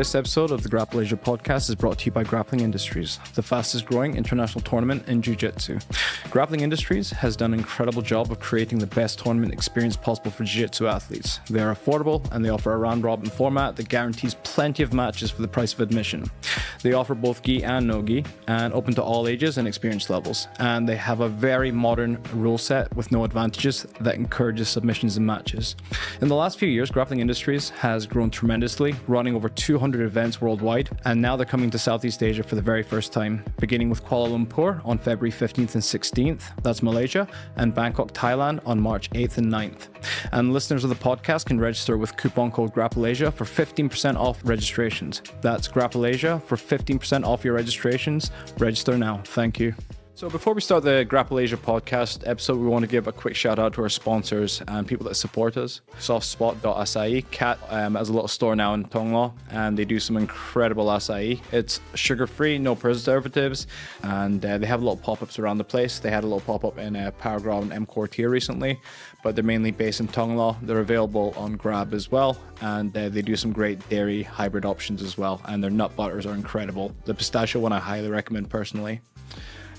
This episode of the Grapple Asia podcast is brought to you by Grappling Industries, the fastest growing international tournament in Jiu-Jitsu. Grappling Industries has done an incredible job of creating the best tournament experience possible for Jiu-Jitsu athletes. They are affordable and they offer a round-robin format that guarantees plenty of matches for the price of admission. They offer both gi and no-gi and open to all ages and experience levels. And they have a very modern rule set with no advantages that encourages submissions and matches. In the last few years, Grappling Industries has grown tremendously, running over 200 events worldwide, and now they're coming to Southeast Asia for the very first time, beginning with Kuala Lumpur on February 15th and 16th, that's Malaysia, and Bangkok, Thailand on March 8th and 9th. And listeners of the podcast can register with coupon code Grapple Asia for 15% off registrations. That's Grapple Asia for 15% off your registrations. Register now. Thank you. So before we start the Grapple Asia podcast episode, we want to give a quick shout out to our sponsors and people that support us. Softspot.Açaí. Kat has a little store now in Tonglo, and they do some incredible acai. It's sugar-free, no preservatives, and they have little pop-ups around the place. They had a little pop-up in Paragraph and Quartier recently, but they're mainly based in Tonglo. They're available on Grab as well, and they do some great dairy hybrid options as well, and their nut butters are incredible. The pistachio one I highly recommend personally.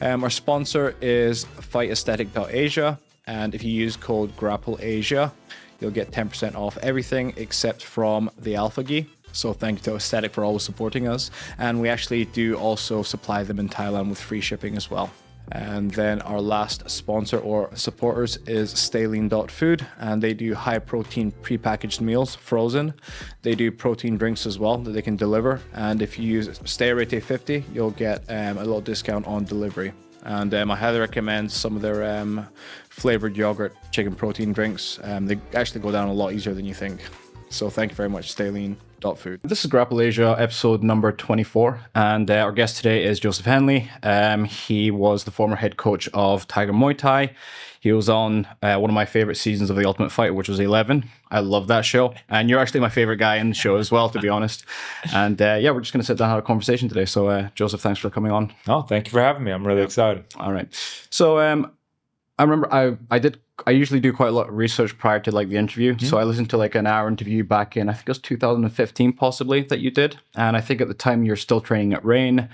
Our sponsor is fightaesthetic.asia, and if you use code GRAPPLEASIA, you'll get 10% off everything except from the Alpha Gi. So thank you to Aesthetic for always supporting us. And we actually do also supply them in Thailand with free shipping as well. And then our last sponsor or supporters is Staline.food, and they do high protein prepackaged meals, frozen. They do protein drinks as well that they can deliver. And if you use StayRate50, you'll get a little discount on delivery. And I highly recommend some of their flavored yogurt chicken protein drinks. They actually go down a lot easier than you think. So thank you very much, Staline.food. This is Grapple Asia, episode number 24, and our guest today is Joseph Henle. He was the former head coach of Tiger Muay Thai. He was on one of my favorite seasons of The Ultimate Fighter, which was 11. I love that show, and you're actually my favorite guy in the show as well, to be honest. And yeah, we're just going to sit down and have a conversation today. So Joseph, thanks for coming on. Oh, thank you for having me. I'm really excited. All right. So I remember I usually do quite a lot of research prior to like the interview. So I listened to like an hour interview back in, I think it was 2015 possibly that you did. And I think at the time you're still training at Rain.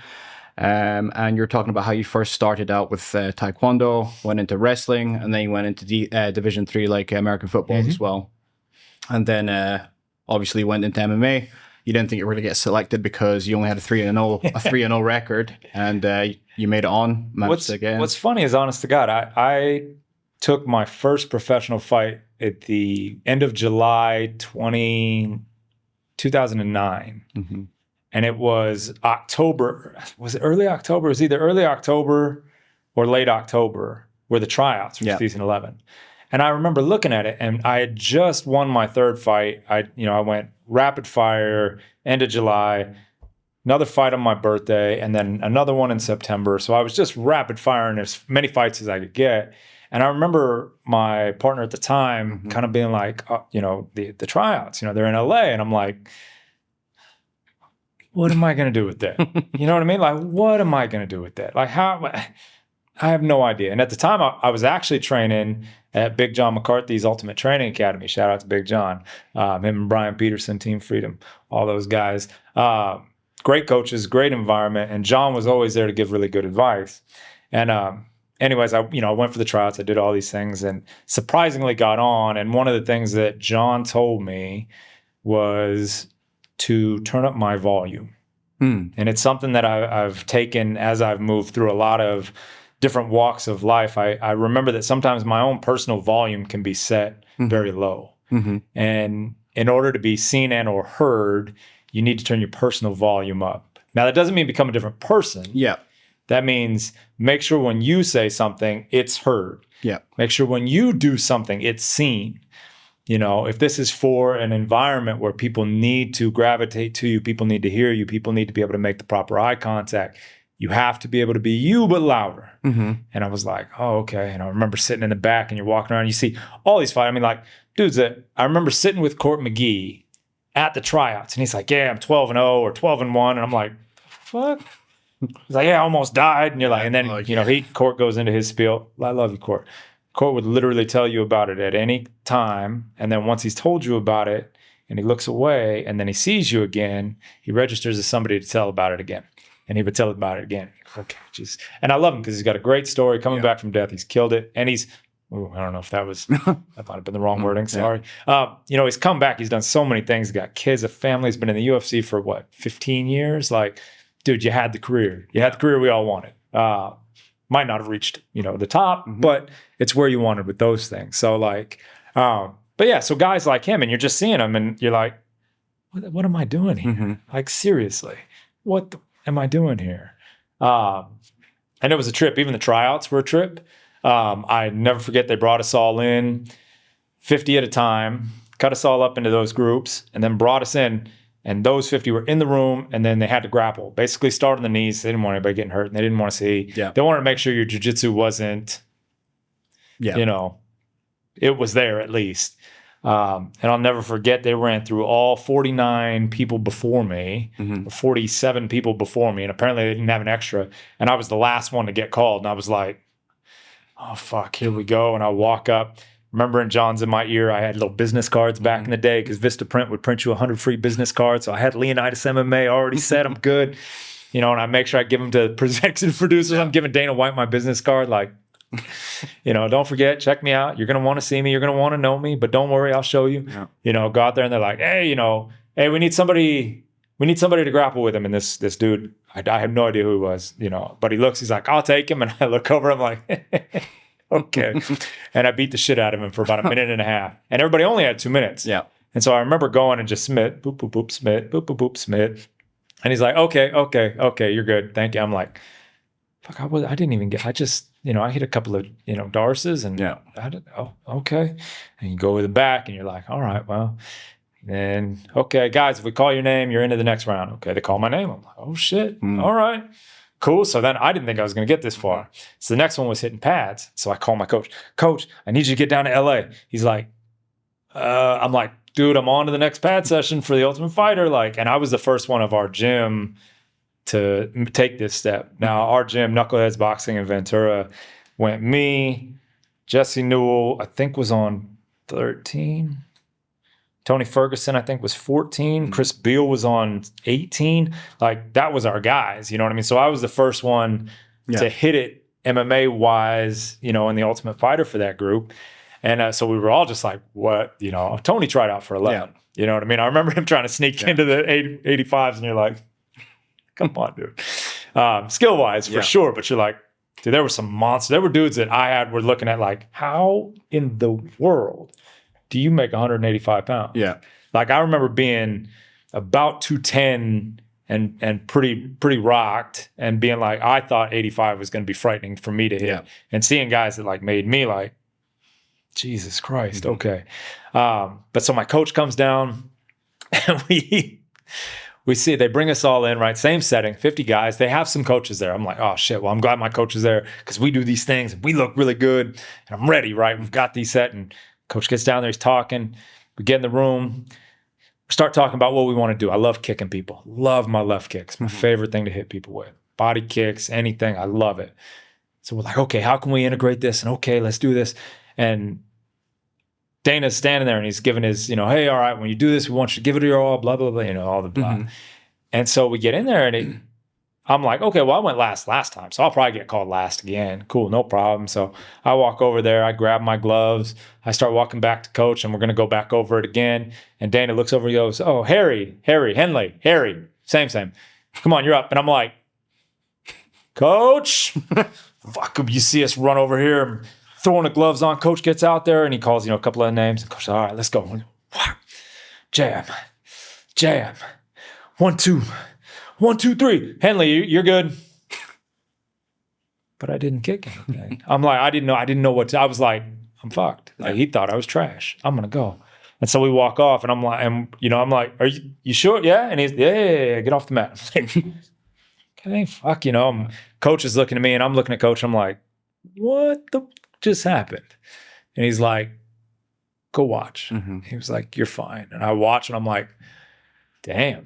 And you're talking about how you first started out with Taekwondo, went into wrestling, and then you went into Division 3 like American football as well. And then obviously went into MMA. You didn't think you were going to get selected because you only had a 3-0 record, and you made it on. What's funny is, honest to God, I took my first professional fight at the end of July 2009. And it was October. Was it early October? It was either early October or late October were the tryouts for season 11. And I remember looking at it, and I had just won my third fight. I went rapid fire, end of July, another fight on my birthday, and then another one in September. So I was just rapid firing as many fights as I could get. And I remember my partner at the time kind of being like, the tryouts, they're in LA. And I'm like, what am I going to do with that? You know what I mean? Like, what am I going to do with that? Like, how? I have no idea. And at the time, I was actually training at Big John McCarthy's Ultimate Training Academy. Shout out to Big John. Him and Brian Peterson, Team Freedom, all those guys. Great coaches, great environment. And John was always there to give really good advice. And anyways, I went for the tryouts. I did all these things and surprisingly got on. And one of the things that John told me was to turn up my volume. And it's something that I've taken as I've moved through a lot of different walks of life. I remember that sometimes my own personal volume can be set very low. And in order to be seen and or heard, you need to turn your personal volume up. Now, that doesn't mean become a different person. Yeah. That means make sure when you say something, it's heard. Yeah. Make sure when you do something, it's seen. If this is for an environment where people need to gravitate to you, people need to hear you, people need to be able to make the proper eye contact, you have to be able to be you, but louder. And I was like, oh, okay. And I remember sitting in the back and you're walking around, you see all these fights. I mean, like, dudes that I remember sitting with Court McGee at the tryouts, and he's like, yeah, I'm 12-0 or 12-1. And I'm like, fuck? He's like, yeah, I almost died. And you're like, and then, Court goes into his spiel. I love you, Court. Court would literally tell you about it at any time. And then once he's told you about it, and he looks away, and then he sees you again. He registers as somebody to tell about it again. And he would tell about it again. Okay, jeez. And I love him because he's got a great story coming back from death. He's killed it. And he's, I don't know if that was, that might have been the wrong wording. Sorry. You know, he's come back. He's done so many things. He's got kids, a family. He's been in the UFC for what, 15 years? Like, dude, you had the career. You had the career we all wanted. Might not have reached, you know, the top, but it's where you wanted with those things. So like, but yeah, so guys like him, and you're just seeing him and you're like, what am I doing here? Like, seriously, what am I doing here? And it was a trip. Even the tryouts were a trip. I never forget, they brought us all in 50 at a time, cut us all up into those groups, and then brought us in. And those 50 were in the room, and then they had to grapple. Basically start on the knees. They didn't want anybody getting hurt, and they didn't want to see. They wanted to make sure your jiu-jitsu wasn't, you know, it was there at least. And I'll never forget, they ran through all 49 people before me, or 47 people before me, and apparently they didn't have an extra. And I was the last one to get called, and I was like, oh, fuck, here we go. And I walk up. Remembering John's in my ear, I had little business cards back in the day because Vistaprint would print you 100 free business cards. So I had Leonidas MMA already set. I'm good. You know, and I make sure I give them to executive producers. I'm giving Dana White my business card. Like, you know, don't forget, check me out. You're going to want to see me. You're going to want to know me. But don't worry, I'll show you. You know, go out there and they're like, hey, you know, hey, we need somebody to grapple with him. And this dude, I have no idea who he was, you know, but he's like, I'll take him. And I look over, I'm like, okay. And I beat the shit out of him for about a minute and a half. And everybody only had 2 minutes. And so I remember going and just Smith, boop, boop, boop, Smith, boop, boop, boop, Smith. And he's like, okay, you're good. Thank you. I'm like, fuck, I didn't even get, I just, you know, I hit a couple of, you know, Darces and okay. And you go with the back and you're like, all right, well, then, okay, guys, if we call your name, you're into the next round. Okay, they call my name. I'm like, oh shit, all right. Cool. So then I didn't think I was going to get this far. So the next one was hitting pads. So I call my coach. Coach, I need you to get down to LA. He's like, I'm like, dude, I'm on to the next pad session for the Ultimate Fighter. Like, and I was the first one of our gym to take this step. Now, our gym, Knuckleheads Boxing in Ventura, went me, Jesse Newell, I think was on 13. Tony Ferguson, I think, was 14. Chris Beal was on 18. Like, that was our guys, you know what I mean? So I was the first one to hit it MMA-wise, you know, in the Ultimate Fighter for that group. And so we were all just like, what? You know, Tony tried out for 11. You know what I mean? I remember him trying to sneak into the 85s, and you're like, come on, dude. Skill-wise, for sure. But you're like, dude, there were some monsters. There were dudes that were looking at like, how in the world do you make 185 pounds? Like, I remember being about 210 and pretty rocked, and being like, I thought 85 was going to be frightening for me to hit. And seeing guys that like made me like, Jesus Christ, okay. But so my coach comes down and we see, they bring us all in, right? Same setting, 50 guys. They have some coaches there. I'm like, oh shit, well, I'm glad my coach is there because we do these things and we look really good and I'm ready, right? We've got these set, and coach gets down there, he's talking. We get in the room, we start talking about what we want to do. I love kicking people. Love my left kicks. My favorite thing to hit people with. Body kicks, anything. I love it. So we're like, okay, how can we integrate this? And okay, let's do this. And Dana's standing there and he's giving his, you know, hey, all right, when you do this, we want you to give it your all, blah, blah, blah, you know, all the blah. And so we get in there and I'm like, okay, well, I went last time, so I'll probably get called last again. Cool, no problem. So I walk over there, I grab my gloves, I start walking back to coach, and we're going to go back over it again. And Dana looks over and goes, oh, Henle, same. Come on, you're up. And I'm like, coach, fuck, you see us run over here, I'm throwing the gloves on. Coach gets out there and he calls, you know, a couple of names. Coach says, all right, let's go. Jam. 1, 2. 1, 2, 3. Henle, you're good. But I didn't kick anything. I'm like, I didn't know what to, I was like, I'm fucked. Like, he thought I was trash. I'm going to go. And so we walk off and I'm like, are you sure? Yeah. And he's, yeah, get off the mat. I'm like, okay, fuck, you know, coach is looking at me and I'm looking at coach. I'm like, what the just happened? And he's like, go watch. He was like, you're fine. And I watch and I'm like, damn.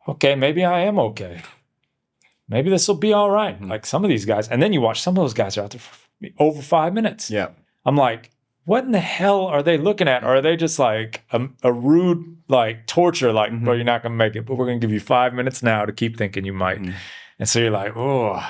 Okay, maybe I am okay. Maybe this will be all right. Like some of these guys. And then you watch some of those guys are out there for over 5 minutes. I'm like, what in the hell are they looking at? Or are they just like a rude, like torture, like, bro, you're not going to make it, but we're going to give you 5 minutes now to keep thinking you might. And so you're like, oh.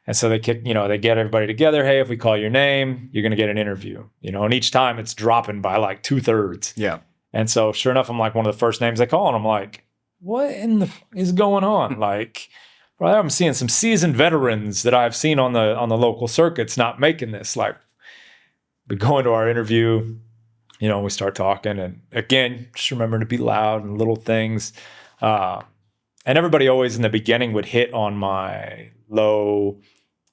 And so they get everybody together. Hey, if we call your name, you're going to get an interview, and each time it's dropping by like 2/3. Yeah. And so sure enough, I'm like one of the first names they call, and I'm like, what in the is going on? Like, bro, I'm seeing some seasoned veterans that I've seen on the local circuits not making this. Like, we go into our interview, we start talking, and again, just remember to be loud and little things. And everybody always in the beginning would hit on my low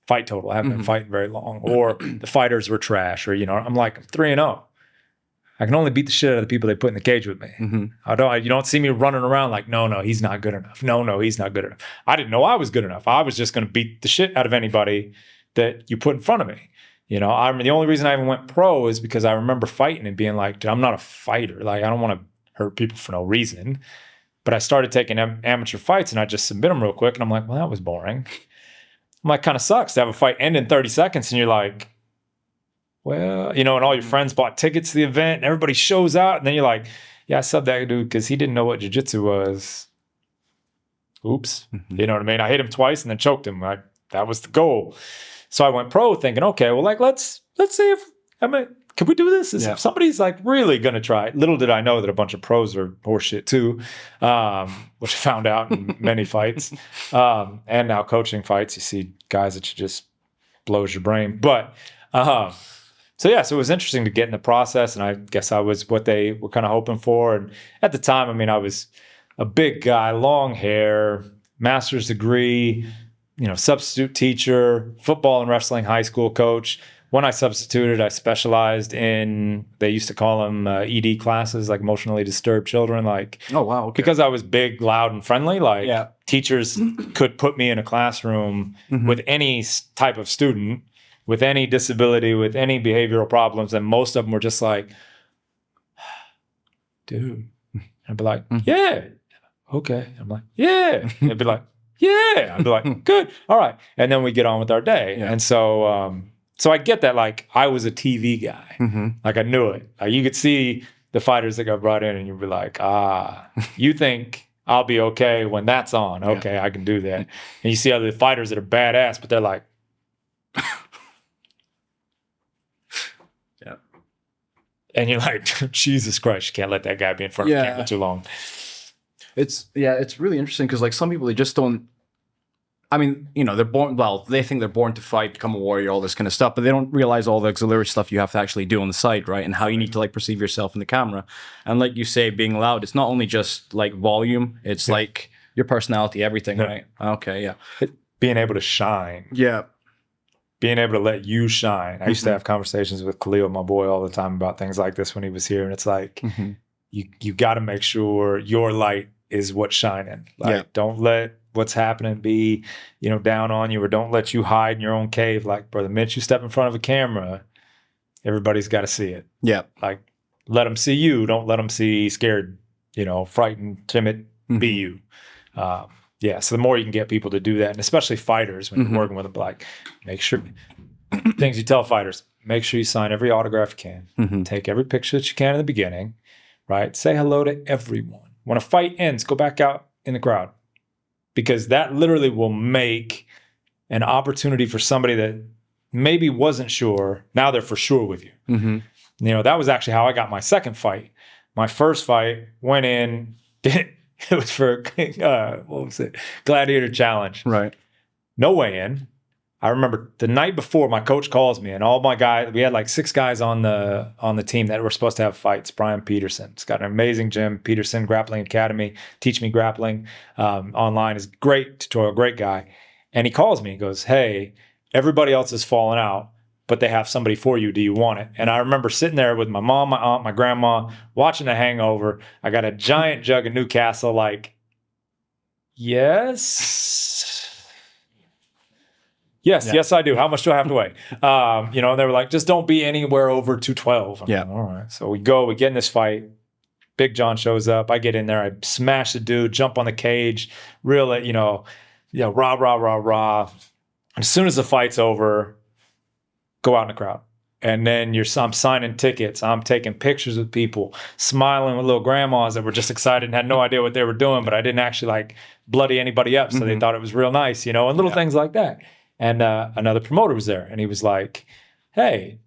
fight total. I haven't been fighting very long, or the fighters were trash, or I'm like, I'm 3-0. I can only beat the shit out of the people they put in the cage with me. You don't see me running around like, no, he's not good enough. No, he's not good enough. I didn't know I was good enough. I was just going to beat the shit out of anybody that you put in front of me. I mean, the only reason I even went pro is because I remember fighting and being like, dude, I'm not a fighter. Like, I don't want to hurt people for no reason. But I started taking amateur fights and I just submit them real quick. And I'm like, well, that was boring. I'm like, kind of sucks to have a fight end in 30 seconds. And you're like, well, and all your friends bought tickets to the event and everybody shows out. And then you're like, yeah, I subbed that dude because he didn't know what jiu-jitsu was. Oops. You know what I mean? I hit him twice and then choked him. That was the goal. So I went pro thinking, okay, well, like, let's see if, can we do this? If somebody's like really going to try it. Little did I know that a bunch of pros are horseshit too, which I found out in many fights. And now coaching fights, you see guys that just blows your brain. But, so it was interesting to get in the process, and I guess I was what they were kind of hoping for. And at the time, I mean, I was a big guy, long hair, master's degree, substitute teacher, football and wrestling high school coach. When I substituted, I specialized in, they used to call them ED classes, like emotionally disturbed children. Like, oh, wow. Okay. Because I was big, loud, and friendly, teachers could put me in a classroom with any type of student, with any disability, with any behavioral problems. And most of them were just like, dude. I'd be like, yeah. Okay. I'm like, yeah. They'd be like, yeah. I'd be like, good. All right. And then we get on with our day. Yeah. And so, so I get that, like, I was a TV guy. Like, I knew it. Like, you could see the fighters that got brought in and you'd be like, you think I'll be okay when that's on. Okay, I can do that. And you see other fighters that are badass, but they're like, and you're like, Jesus Christ, you can't let that guy be in front of the camera too long. It's really interesting because, like, some people, they just don't, I mean, they're born, they think they're born to fight, become a warrior, all this kind of stuff, but they don't realize all the auxiliary stuff you have to actually do on the side, right? And how you need to, like, perceive yourself in the camera. And like you say, being loud, it's not only just, like, volume, it's like your personality, everything, right? Okay, yeah. Being able to shine. Yeah. Being able to let you shine. I used to have conversations with Khalil, my boy, all the time about things like this when he was here. And it's like, you got to make sure your light is what's shining. Like, don't let what's happening be, down on you, or don't let you hide in your own cave. Like, bro, the minute you step in front of a camera, everybody's got to see it. Yeah. Like, let them see you. Don't let them see scared, frightened, timid, be you. So the more you can get people to do that, and especially fighters when you're working with them, like, make sure, things you tell fighters, make sure you sign every autograph you can, take every picture that you can in the beginning, right? Say hello to everyone. When a fight ends, go back out in the crowd, because that literally will make an opportunity for somebody that maybe wasn't sure. Now they're for sure with you. That was actually how I got my second fight. My first fight went in, it was for, what was it? Gladiator Challenge. Right. No weigh-in. I remember the night before, my coach calls me, and all my guys, we had like 6 guys on the team that were supposed to have fights. Brian Peterson, he's got an amazing gym, Peterson Grappling Academy, teach me grappling online, is great tutorial, great guy. And he calls me, he goes, hey, everybody else has fallen out, but they have somebody for you. Do you want it? And I remember sitting there with my mom, my aunt, my grandma, watching The Hangover. I got a giant jug of Newcastle, like, yes. Yes, I do. How much do I have to weigh? And they were like, just don't be anywhere over 212. I'm like, all right. So we get in this fight. Big John shows up. I get in there. I smash the dude, jump on the cage, reel it, rah, rah, rah, rah. And as soon as the fight's over, go out in the crowd. And then I'm signing tickets. I'm taking pictures with people, smiling with little grandmas that were just excited and had no idea what they were doing, but I didn't actually like bloody anybody up. So they thought it was real nice, you know, and little things like that. And another promoter was there and he was like, hey,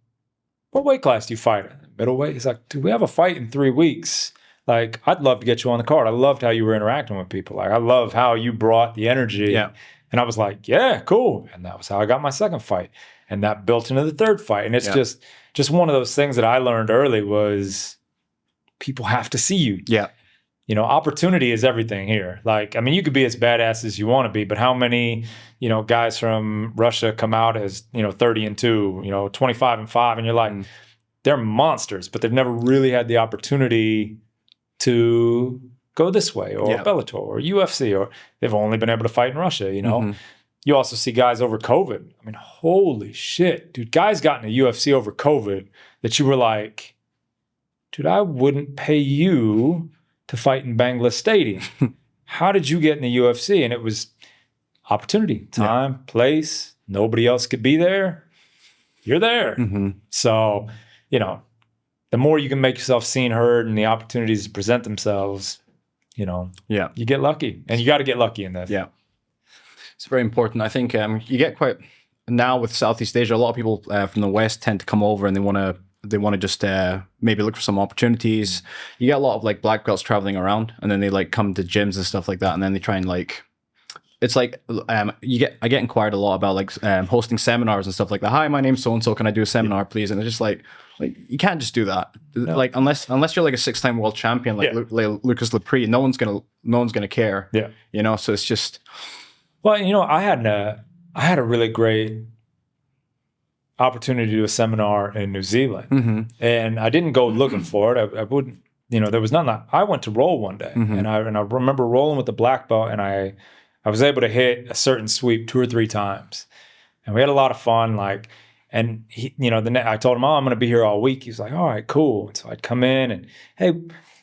what weight class do you fight in? Middleweight? He's like, dude, we have a fight in 3 weeks. Like, I'd love to get you on the card. I loved how you were interacting with people. Like, I love how you brought the energy. Yeah. And I was like, yeah, cool. And that was how I got my second fight. And that built into the third fight. And it's just one of those things that I learned early was people have to see you. Yeah. You know, opportunity is everything here. Like, I mean, you could be as badass as you want to be, but how many, you know, guys from Russia come out as, you know, 30-2, you know, 25-5, and you're like, they're monsters, but they've never really had the opportunity to go this way, or Bellator or UFC, or they've only been able to fight in Russia, you know? You also see guys over COVID. I mean, holy shit, dude, guys got in the UFC over COVID that you were like, dude, I wouldn't pay you to fight in Bangla Stadium. How did you get in the UFC? And it was opportunity, time, place. Nobody else could be there. You're there. So, you know, the more you can make yourself seen, heard, and the opportunities present themselves, you know, you get lucky. And you got to get lucky in that. Yeah. It's very important. I think you get quite, now with Southeast Asia, a lot of people from the West tend to come over and they want to just maybe look for some opportunities. You get a lot of like black belts traveling around, and then they like come to gyms and stuff like that, and then they try and like, it's like I get inquired a lot about like hosting seminars and stuff like that. Hi, my name's so and so. Can I do a seminar, please? And it's just like you can't just do that. No. Like unless you're like a 6-time world champion like Lucas Lepre, no one's gonna care. Yeah, you know. So it's just. Well, you know, I had a really great opportunity to do a seminar in New Zealand, and I didn't go looking for it. I wouldn't, you know, there was nothing. I went to roll one day, and I remember rolling with the black belt, and I was able to hit a certain sweep 2 or 3 times, and we had a lot of fun. Like, and he, you know, I told him, oh, I'm going to be here all week. He was like, all right, cool. And so I'd come in and, hey,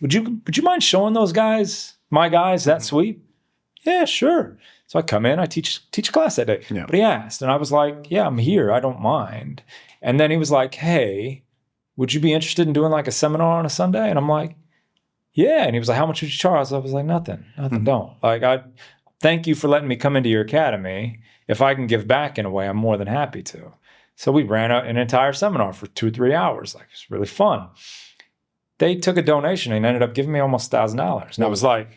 would you mind showing those guys, my guys, that sweep? Yeah, sure. So I come in, I teach a class that day. Yeah. But he asked, and I was like, yeah, I'm here. I don't mind. And then he was like, hey, would you be interested in doing like a seminar on a Sunday? And I'm like, yeah. And he was like, how much would you charge? I was like, nothing, don't. Like, I thank you for letting me come into your academy. If I can give back in a way, I'm more than happy to. So we ran an entire seminar for 2 or 3 hours. Like, it was really fun. They took a donation and ended up giving me almost $1,000. And I was like,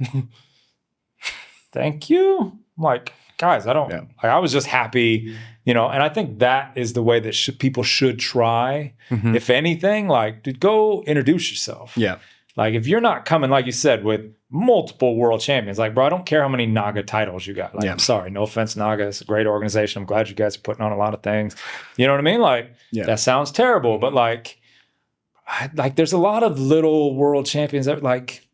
thank you. I'm like, guys, I was just happy, you know, and I think that is the way that people should try. If anything, like, dude, go introduce yourself. Yeah. Like, if you're not coming, like you said, with multiple world champions, like, bro, I don't care how many Naga titles you got. Like, I'm sorry, no offense, Naga. It's a great organization. I'm glad you guys are putting on a lot of things. You know what I mean? Like, that sounds terrible, but like there's a lot of little world champions that like,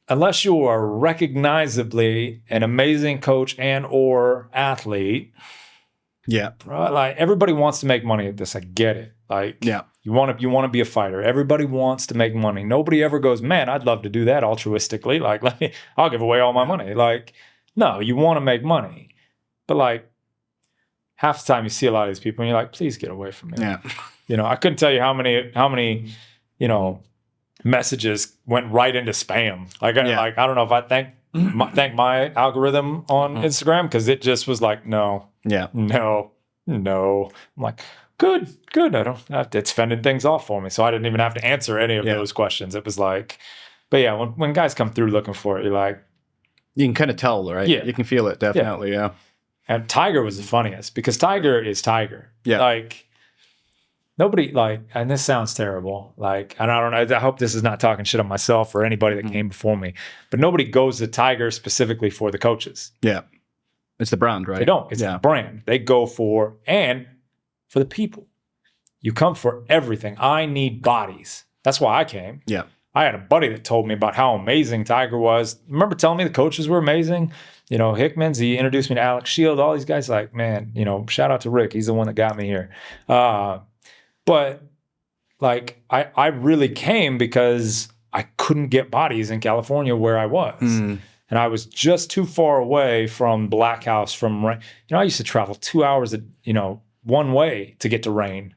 unless you are recognizably an amazing coach and or athlete, bro, like everybody wants to make money at this. I get it. Like, you want to be a fighter. Everybody wants to make money. Nobody ever goes, man, I'd love to do that altruistically. Like, I'll give away all my money. Like, no, you want to make money, but like half the time you see a lot of these people and you're like, please get away from me. Yeah. You know, I couldn't tell you how many, you know, messages went right into spam. Like, I don't know if I thank my algorithm on Instagram, because it just was like, no. I'm like, good. I don't. It's fending things off for me, so I didn't even have to answer any of those questions. It was like, but yeah, when guys come through looking for it, you're like, you can kind of tell, right? Yeah, you can feel it definitely. Yeah. And Tiger was the funniest, because Tiger is Tiger. Yeah, like. Nobody, like, and this sounds terrible, like, and I don't know, I hope this is not talking shit on myself or anybody that came before me, but nobody goes to Tiger specifically for the coaches. Yeah. It's the brand, right? They don't. It's the brand. They go for the people. You come for everything. I need bodies. That's why I came. Yeah. I had a buddy that told me about how amazing Tiger was. Remember telling me the coaches were amazing? You know, Hickman's, he introduced me to Alex Shield, all these guys, like, man, you know, shout out to Rick. He's the one that got me here. But like, I really came because I couldn't get bodies in California where I was. And I was just too far away from Black House, you know, I used to travel 2 hours, you know, one way to get to Rain.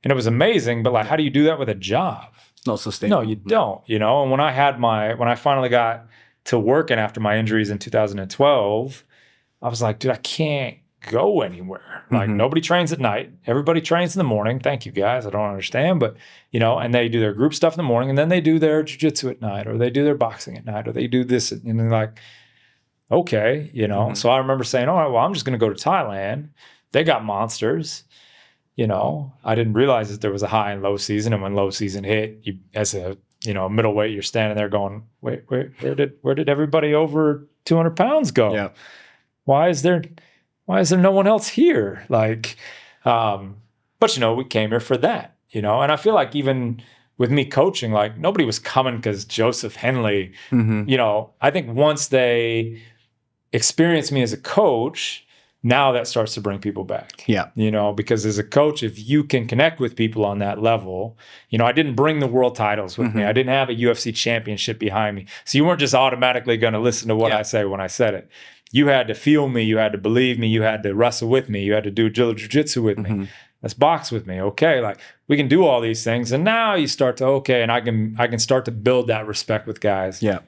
And it was amazing, but like, how do you do that with a job? It's not sustainable. No, you don't, you know? And when I finally got to working after my injuries in 2012, I was like, dude, I can't go anywhere. Like nobody trains at night. Everybody trains in the morning. Thank you guys. I don't understand, but you know, and they do their group stuff in the morning and then they do their jiu-jitsu at night, or they do their boxing at night, or they do this. And they're like, okay, you know? So I remember saying, all right, well, I'm just going to go to Thailand. They got monsters. You know, I didn't realize that there was a high and low season. And when low season hit, you, as a, you know, middleweight, you're standing there going, wait, where did everybody over 200 pounds go? Yeah. Why is there no one else here? Like, but you know, we came here for that, you know, and I feel like even with me coaching, like nobody was coming because Joseph Henle, you know, I think once they experienced me as a coach, now that starts to bring people back. Yeah. You know, because as a coach, if you can connect with people on that level, you know, I didn't bring the world titles with me. I didn't have a UFC championship behind me. So you weren't just automatically going to listen to what I say when I said it. You had to feel me. You had to believe me. You had to wrestle with me. You had to do jiu-jitsu with me. Let's box with me. Okay. Like we can do all these things. And now you start to, okay. And I can start to build that respect with guys. Yeah.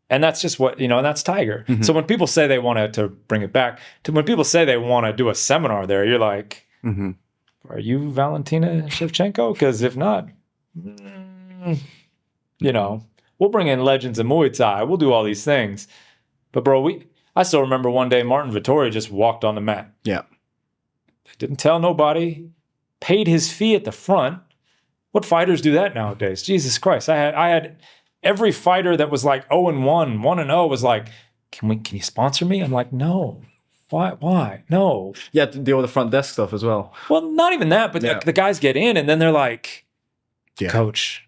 And that's just what, you know, and that's Tiger. So when people say they want to bring it back, when people say they want to do a seminar there, you're like, are you Valentina Shevchenko? Because if not, you know, we'll bring in legends of Muay Thai. We'll do all these things. But bro, I still remember one day Martin Vettori just walked on the mat. Yeah. Didn't tell nobody, paid his fee at the front. What fighters do that nowadays? Jesus Christ. I had every fighter that was like 0-1, 1-0 was like, can you sponsor me? I'm like, no. Why? No. Yeah, to deal with the front desk stuff as well. Well, not even that, but the guys get in and then they're like, coach,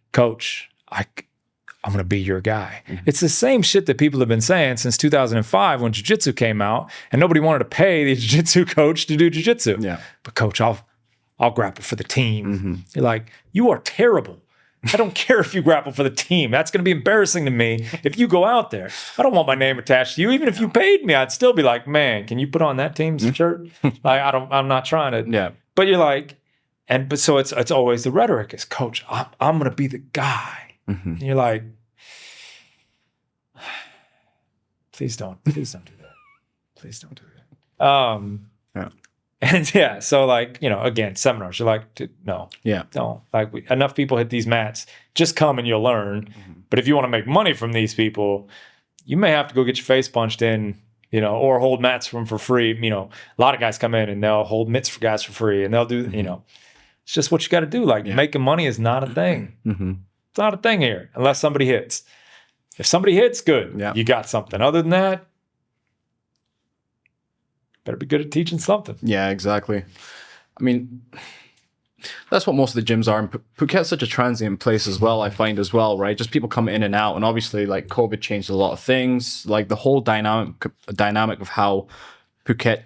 I'm going to be your guy. It's the same shit that people have been saying since 2005 when jiu-jitsu came out and nobody wanted to pay the jiu-jitsu coach to do jiu-jitsu. Yeah. But coach, I'll grapple for the team. You're like, you are terrible. I don't care if you grapple for the team. That's going to be embarrassing to me if you go out there. I don't want my name attached to you. Even if you paid me, I'd still be like, man, can you put on that team's shirt? Like, I'm not trying to. Yeah. But you're like, but so it's always the rhetoric is, coach, I'm going to be the guy. And you're like, please don't do that. Please don't do that. And so like, you know, again, seminars, you're like, no, don't. Like enough people hit these mats, just come and you'll learn. But if you want to make money from these people, you may have to go get your face punched in, you know, or hold mats for free. You know, a lot of guys come in and they'll hold mitts for guys for free and they'll do, you know, it's just what you got to do. Like making money is not a thing. It's not a thing here unless somebody hits. If somebody hits, good. You got something. Other than that, better be good at teaching something. Yeah, exactly. I mean, that's what most of the gyms are. And Phuket's such a transient place as well, I find as well, right? Just people come in and out. And obviously, like, COVID changed a lot of things. Like, the whole dynamic of how Phuket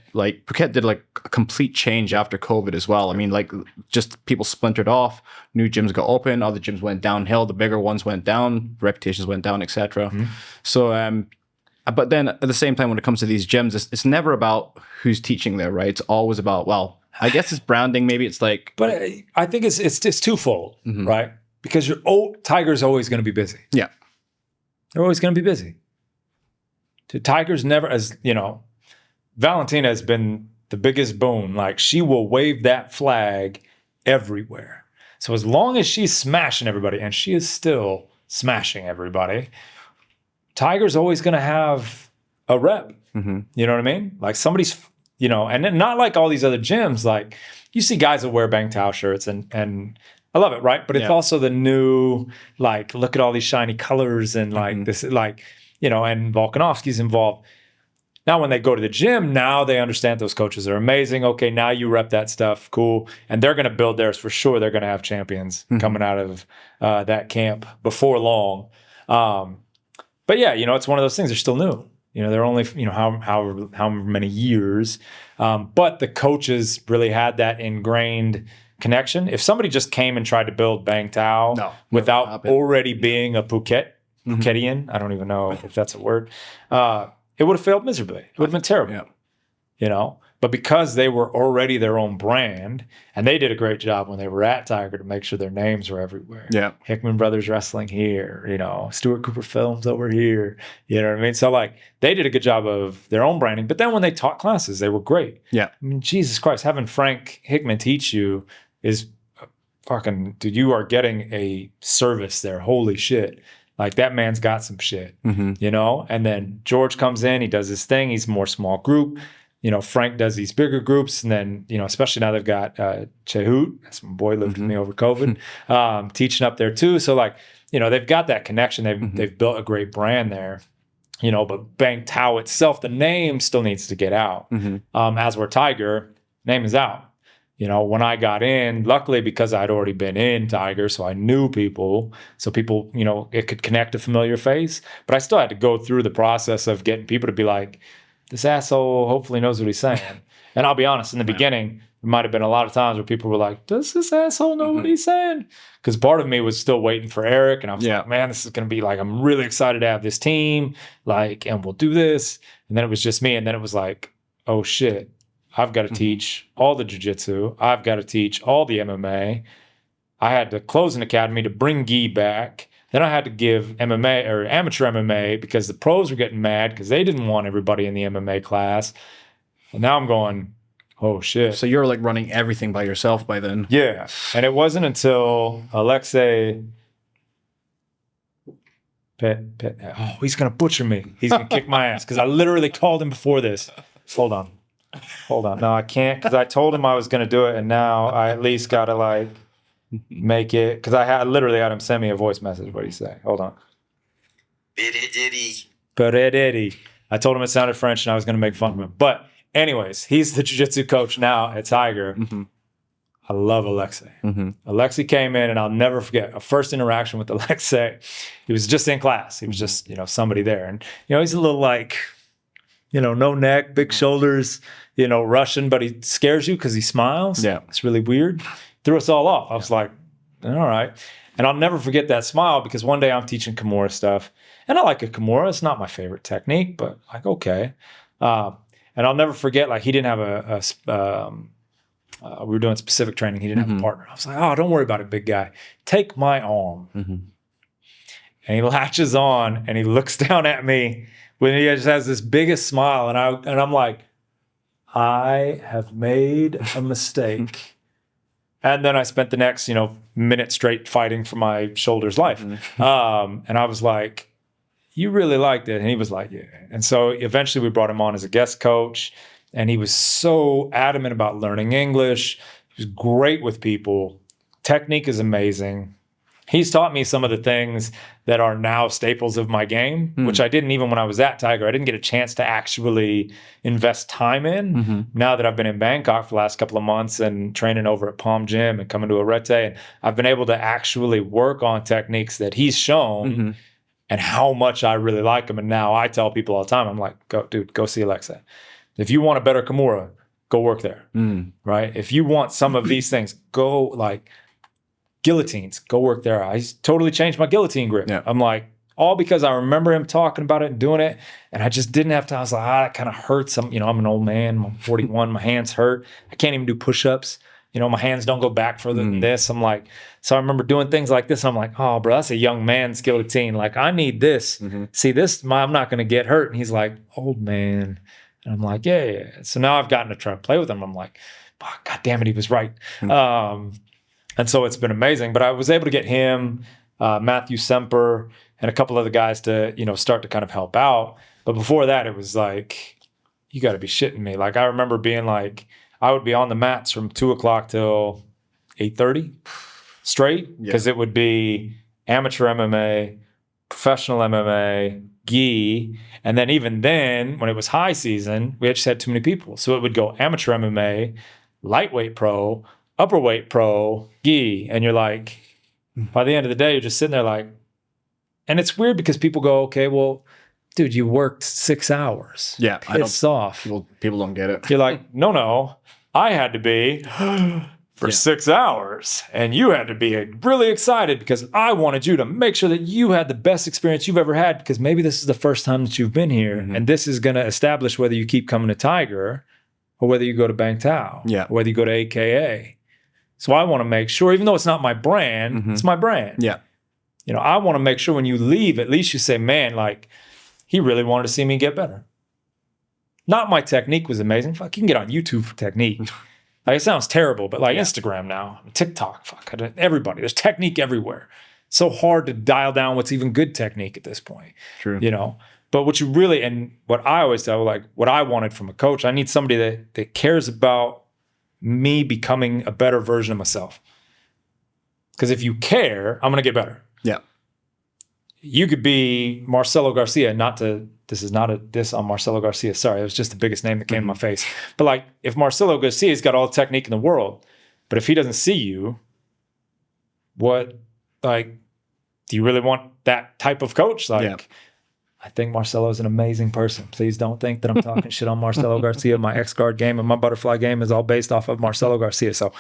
did like a complete change after COVID as well. I mean, like, just people splintered off. New gyms got open. Other gyms went downhill. The bigger ones went down. Reputations went down, etc. So, but then at the same time, when it comes to these gyms, it's never about who's teaching there, right? It's always about, well, I guess it's branding. Maybe it's like, but I think it's twofold, right? Because Tiger's always going to be busy. Yeah, they're always going to be busy. Tiger's never, as you know, Valentina has been the biggest boon. Like, she will wave that flag everywhere. So as long as she's smashing everybody, and she is still smashing everybody, Tiger's always going to have a rep. You know what I mean? Like, somebody's, you know, and not like all these other gyms. Like, you see guys that wear Bang Tao shirts, and I love it, right? But it's also the new, like, look at all these shiny colors, and like this, like, you know, and Volkanovski's involved. Now, when they go to the gym, now they understand those coaches are amazing. Okay, now you rep that stuff. Cool. And they're going to build theirs for sure. They're going to have champions coming out of that camp before long. But yeah, you know, it's one of those things. They're still new. You know, they're only, you know, how many years. But the coaches really had that ingrained connection. If somebody just came and tried to build Bang Tao without already being a Phuketian, I don't even know if that's a word, it would have failed miserably. It would have been terrible. You know, But because they were already their own brand, and they did a great job when they were at Tiger to make sure their names were everywhere. Yeah. Hickman Brothers Wrestling here, you know, Stuart Cooper Films over here. You know what I mean? So like they did a good job of their own branding. But then when they taught classes, they were great. Yeah. I mean, Jesus Christ, having Frank Hickman teach you is fucking, dude, you are getting a service there. Holy shit. Like that man's got some shit, you know? And then George comes in, he does his thing. He's more small group. You know, Frank does these bigger groups. And then, you know, especially now they've got Chehut, that's my boy, lived with me over COVID, teaching up there too. So like, you know, they've got that connection. They've built a great brand there, you know, but Bang Tao itself, the name still needs to get out. As we're Tiger, name is out. You know, when I got in, luckily because I'd already been in Tiger, so I knew people. So people, you know, it could connect a familiar face. But I still had to go through the process of getting people to be like, this asshole hopefully knows what he's saying. And I'll be honest, in the beginning, there might have been a lot of times where people were like, does this asshole know what he's saying? Because part of me was still waiting for Eric. And I was like, man, this is going to be like, I'm really excited to have this team. Like, and we'll do this. And then it was just me. And then it was like, oh shit. I've got to teach all the jiu-jitsu. I've got to teach all the MMA. I had to close an academy to bring gi back. Then I had to give MMA or amateur MMA because the pros were getting mad because they didn't want everybody in the MMA class. And now I'm going, oh shit. So you're like running everything by yourself by then. Yeah. And it wasn't until Alexei, oh, he's going to butcher me. He's going to kick my ass because I literally called him before this. Hold on. No, I can't because I told him I was going to do it, and now I at least got to like make it because I literally had him send me a voice message. What do you say? Hold on. Beredidi. I told him it sounded French, and I was going to make fun of him. But anyways, he's the jiu-jitsu coach now at Tiger. I love Alexei. Alexei came in, and I'll never forget a first interaction with Alexei. He was just in class. He was just, you know, somebody there, and you know, he's a little like, you know, no neck, big shoulders, you know, Russian, but he scares you because he smiles. Yeah. It's really weird. Threw us all off. I was like, all right. And I'll never forget that smile because one day I'm teaching Kimura stuff. And I like a Kimura. It's not my favorite technique, but like, okay. And I'll never forget, like, he didn't have we were doing specific training. He didn't have a partner. I was like, oh, don't worry about it, big guy. Take my arm. And he latches on and he looks down at me when he just has this biggest smile, and I'm like, I have made a mistake. And then I spent the next, you know, minute straight fighting for my shoulder's life. And I was like, you really liked it? And he was like, yeah. And so eventually we brought him on as a guest coach, and he was so adamant about learning English. He was great with people. Technique is amazing. He's taught me some of the things that are now staples of my game, which I didn't even when I was at Tiger. I didn't get a chance to actually invest time in. Now that I've been in Bangkok for the last couple of months and training over at Palm Gym and coming to Arete, and I've been able to actually work on techniques that he's shown and how much I really like them. And now I tell people all the time, I'm like, go see Alexei. If you want a better Kimura, go work there, right? If you want some of these things, go like guillotines, go work there. I totally changed my guillotine grip. I'm like, all because I remember him talking about it and doing it, and I just didn't have time. I was like, that kind of hurts. I'm an old man. I'm 41. My hands hurt. I can't even do push-ups. You know, my hands don't go back further than this. I'm like, so I remember doing things like this. I'm like, oh, bro, that's a young man's guillotine. Like, I need this. See, this, I'm not going to get hurt. And he's like, old man. And I'm like, yeah. So now I've gotten to try to play with him. I'm like, oh, God damn it, he was right. And so it's been amazing. But I was able to get him, Matthew Semper, and a couple other guys to, you know, start to kind of help out. But before that, it was like, you got to be shitting me. Like, I remember being like, I would be on the mats from 2 o'clock till 8:30 straight, because it would be amateur MMA, professional MMA, gi, and then even then, when it was high season, we just had too many people. So it would go amateur MMA, lightweight pro, upperweight pro, gi, and you're like, by the end of the day, you're just sitting there like, and it's weird because people go, okay, well, dude, you worked 6 hours. Yeah, Piss off. People don't get it. You're like, no, I had to be for 6 hours, and you had to be really excited because I wanted you to make sure that you had the best experience you've ever had, because maybe this is the first time that you've been here, and this is going to establish whether you keep coming to Tiger or whether you go to Bang Tao, Yeah. or whether you go to AKA. So I want to make sure, even though it's not my brand, it's my brand. Yeah. You know, I want to make sure when you leave, at least you say, man, like, he really wanted to see me get better. Not my technique was amazing. Fuck, you can get on YouTube for technique. Like, it sounds terrible, but like Instagram now, TikTok, fuck, everybody, there's technique everywhere. It's so hard to dial down what's even good technique at this point. True. You know, but what you really, and what I always tell, like, what I wanted from a coach, I need somebody that cares about me becoming a better version of myself. Because if you care, I'm going to get better. Yeah. You could be Marcelo Garcia, this is not a diss on Marcelo Garcia. Sorry, it was just the biggest name that came to my face. But like, if Marcelo Garcia's got all the technique in the world, but if he doesn't see you, do you really want that type of coach? Like, I think Marcelo is an amazing person. Please don't think that I'm talking shit on Marcelo Garcia. My X-guard game and my butterfly game is all based off of Marcelo Garcia. So,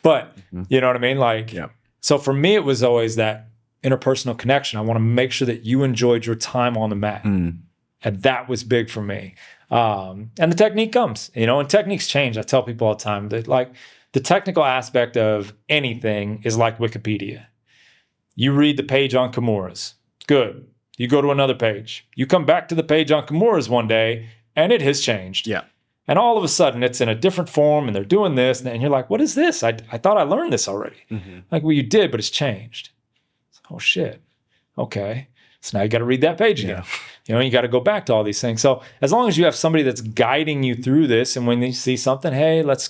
but you know what I mean? Like, so for me, it was always that interpersonal connection. I want to make sure that you enjoyed your time on the mat. And that was big for me. And the technique comes, you know, and techniques change. I tell people all the time that, like, the technical aspect of anything is like Wikipedia. You read the page on Kimuras. Good. You go to another page. You come back to the page on Kimuras one day, and it has changed. Yeah. And all of a sudden, it's in a different form, and they're doing this, and you're like, what is this? I thought I learned this already. Like, well, you did, but it's changed. Oh, shit. Okay. So now you got to read that page again. You know, you got to go back to all these things. So as long as you have somebody that's guiding you through this, and when you see something, hey, let's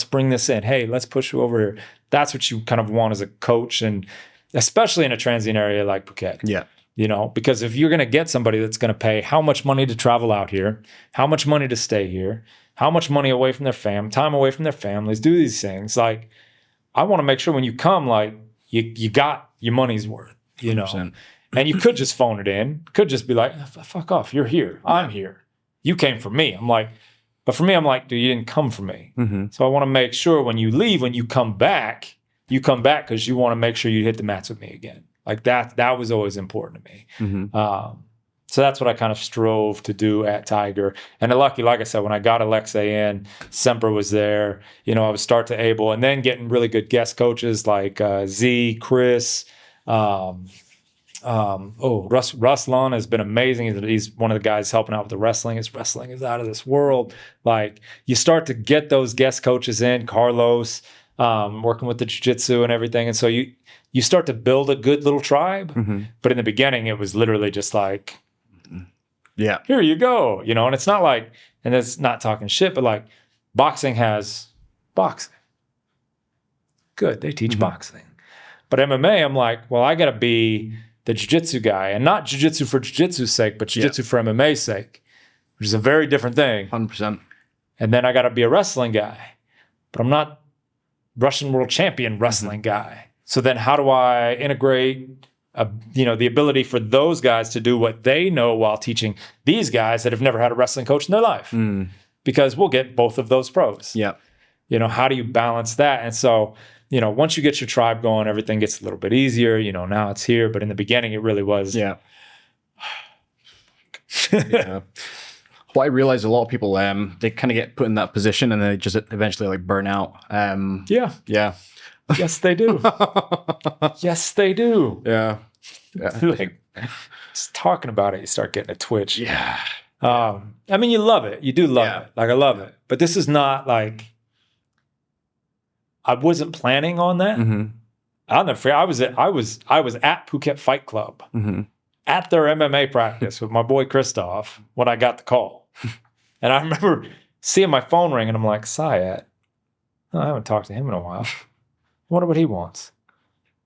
bring this in. Hey, let's push you over here. That's what you kind of want as a coach, and especially in a transient area like Phuket. Yeah. You know, because if you're going to get somebody that's going to pay how much money to travel out here, how much money to stay here, how much money away from their time away from their families, do these things. Like, I want to make sure when you come, like, you got your money's worth, you know. 100%. And you could just phone it in, could just be like, fuck off, you're here, I'm here. You came for me. I'm like, but for me, I'm like, dude, you didn't come for me. So I want to make sure when you leave, when you come back because you want to make sure you hit the mats with me again. Like that was always important to me. So that's what I kind of strove to do at Tiger. And lucky, like I said, when I got Alexei in, Semper was there. You know, I would start to able, and then getting really good guest coaches like Z, Chris. Ruslan has been amazing. He's one of the guys helping out with the wrestling. His wrestling is out of this world. Like, you start to get those guest coaches in, Carlos, working with the jiu-jitsu and everything. And so you start to build a good little tribe. But in the beginning, it was literally just like, here you go. You know, and it's not like, and it's not talking shit, but like, boxing has boxing. Good, they teach boxing. But MMA, I'm like, well, I got to be the jiu-jitsu guy, and not jiu-jitsu for jiu-jitsu's sake, but jiu-jitsu for MMA's sake, which is a very different thing. 100%. And then I got to be a wrestling guy, but I'm not Russian world champion wrestling guy. So then how do I integrate, the ability for those guys to do what they know while teaching these guys that have never had a wrestling coach in their life? Because we'll get both of those pros. Yeah. You know, how do you balance that? And so, you know, once you get your tribe going, everything gets a little bit easier. You know, now it's here, but in the beginning, it really was. Yeah. Well, I realize a lot of people, they kind of get put in that position and they just eventually like burn out. Yeah. Yes, they do. Yes, they do. Yeah. Like, just talking about it, you start getting a twitch. Yeah. I mean, you love it. You do love it. Like, I love it. But this is not like, I wasn't planning on that. I'll never forget. I was at Phuket Fight Club at their MMA practice with my boy Christoph when I got the call. And I remember seeing my phone ring and I'm like, Syed, I haven't talked to him in a while. I wonder what he wants.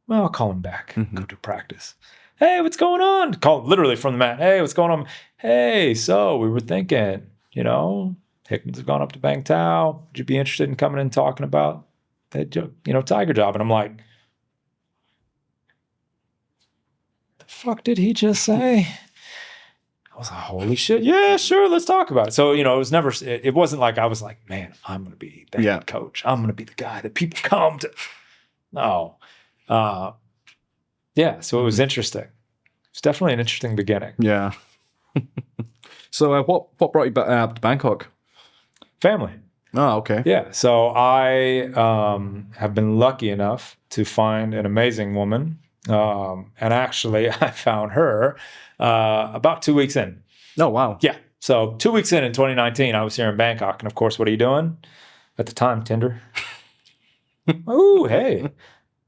Well, I'll call him back. Go to practice. Hey, what's going on? Call literally from the mat. Hey, what's going on? Hey, so we were thinking, you know, Hickman's gone up to Bang Tao. Would you be interested in coming and talking about that, Tiger job? And I'm like, the fuck did he just say? I was like, holy shit. Yeah, sure. Let's talk about it. So, you know, it wasn't like I was like, man, I'm going to be the head coach. I'm going to be the guy that people come to. No. So it was interesting. It's definitely an interesting beginning. Yeah. So what brought you back to Bangkok? Family. Oh, okay. Yeah. So I have been lucky enough to find an amazing woman. And actually, I found her about 2 weeks in. Oh, wow. Yeah. So 2 weeks in 2019, I was here in Bangkok. And of course, what are you doing? At the time, Tinder. Oh, hey.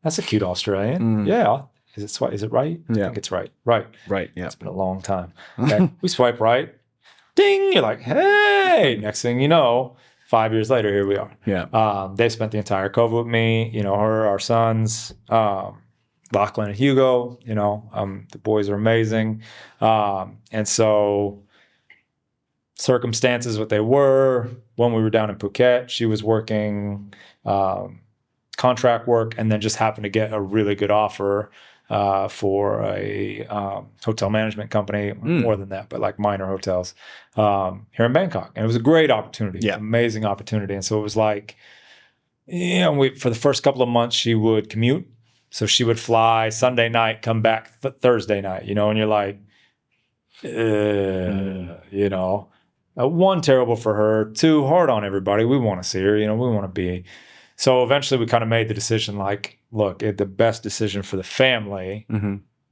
That's a cute Australian. Yeah. Is it right? Yeah. I think it's right. Right. Right. Yeah. It's been a long time. Okay. We swipe right. Ding. You're like, hey. Next thing you know, 5 years later, here we are. Yeah. They spent the entire COVID with me. You know, her, our sons, Lachlan and Hugo. You know, the boys are amazing. And so circumstances, what they were, when we were down in Phuket, she was working contract work and then just happened to get a really good offer for a hotel management company, more than that, but like minor hotels here in Bangkok. And it was a great opportunity, amazing opportunity. And so it was like, you know, for the first couple of months, she would commute. So she would fly Sunday night, come back Thursday night, you know, and you're like, you know, one, terrible for her, two, hard on everybody. We want to see her, you know, we want to be. So eventually we kind of made the decision like, look, the best decision for the family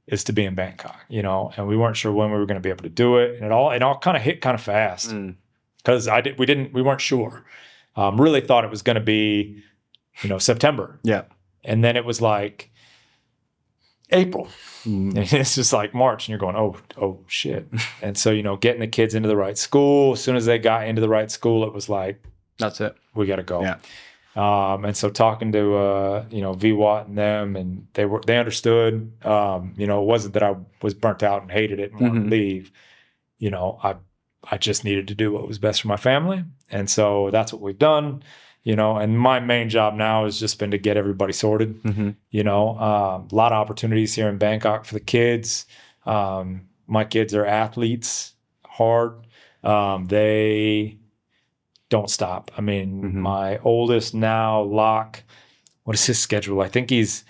is to be in Bangkok, you know, and we weren't sure when we were going to be able to do it. And it all kind of hit kind of fast because we weren't sure. Really thought it was going to be, you know, September. Yeah. And then it was like April. And it's just like March and you're going, oh shit. And so, you know, getting the kids into the right school, as soon as they got into the right school, it was like, that's it. We got to go. Yeah. And so talking to, you know, VWAT and them, and they understood, you know, it wasn't that I was burnt out and hated it and wanted to leave. You know, I just needed to do what was best for my family. And so that's what we've done, you know, and my main job now has just been to get everybody sorted, you know, a lot of opportunities here in Bangkok for the kids. My kids are athletes, hard. They don't stop. I mean, my oldest now, Locke, what is his schedule? I think he's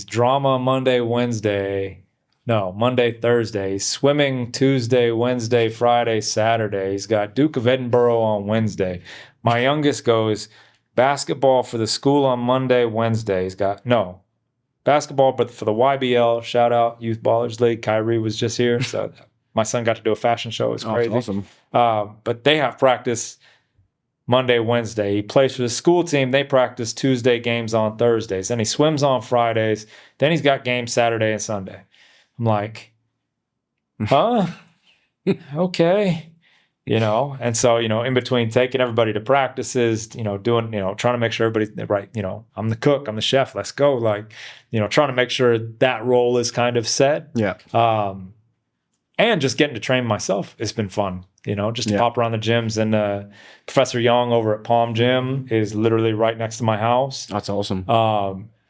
drama Monday, Thursday, swimming Tuesday, Wednesday, Friday, Saturday. He's got Duke of Edinburgh on Wednesday. My youngest goes basketball for the school on Monday, Wednesday. He's got, basketball, but for the YBL, shout out Youth Ballers League. Kyrie was just here. So my son got to do a fashion show. It's crazy. Awesome. But they have practice Monday, Wednesday. He plays for the school team. They practice Tuesday games on Thursdays. Then he swims on Fridays. Then he's got games Saturday and Sunday. I'm like, huh? Okay. You know, and so, you know, in between taking everybody to practices, you know, doing, you know, trying to make sure everybody's right, you know, I'm the cook, I'm the chef, let's go. Like, you know, trying to make sure that role is kind of set. Yeah. And just getting to train myself, it's been fun, you know, just to pop around the gyms. And Professor Young over at Palm Gym is literally right next to my house. That's awesome.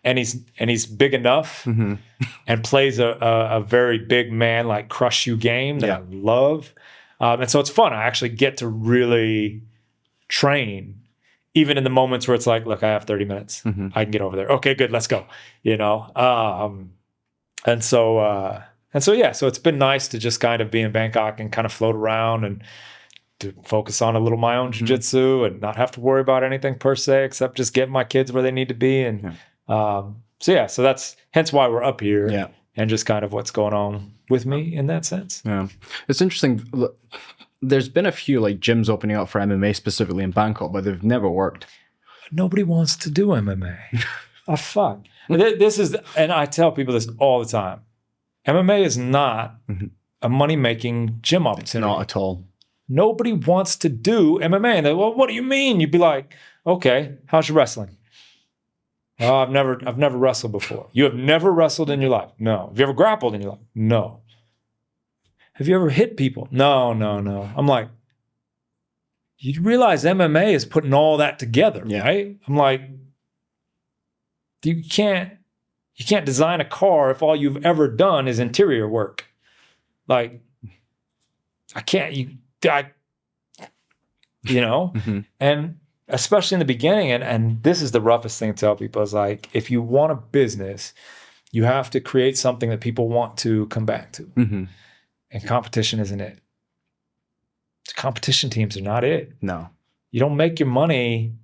And he's big enough and plays a very big man, like crush you game that I love. And so it's fun. I actually get to really train, even in the moments where it's like, look, I have 30 minutes. I can get over there. Okay, good. Let's go. You know? And so yeah, so it's been nice to just kind of be in Bangkok and kind of float around and to focus on a little my own jiu-jitsu and not have to worry about anything per se, except just getting my kids where they need to be. And so that's hence why we're up here. Yeah. And just kind of what's going on with me in that sense. Yeah. It's interesting. There's been a few like gyms opening up for MMA specifically in Bangkok, but they've never worked. Nobody wants to do MMA. Oh, fuck. This is, and I tell people this all the time. MMA is not a money-making gym opportunity. Not at all. Nobody wants to do MMA. And they're, well, what do you mean? You'd be like, okay, how's your wrestling? Oh, I've never wrestled before. You have never wrestled in your life? No. Have you ever grappled in your life? No. Have you ever hit people? No. I'm like, you realize MMA is putting all that together, right? I'm like, you can't design a car if all you've ever done is interior work. Like, you know, and especially in the beginning, and this is the roughest thing to tell people is like, if you want a business, you have to create something that people want to come back to. And competition isn't it. Competition teams are not it. No. You don't make your money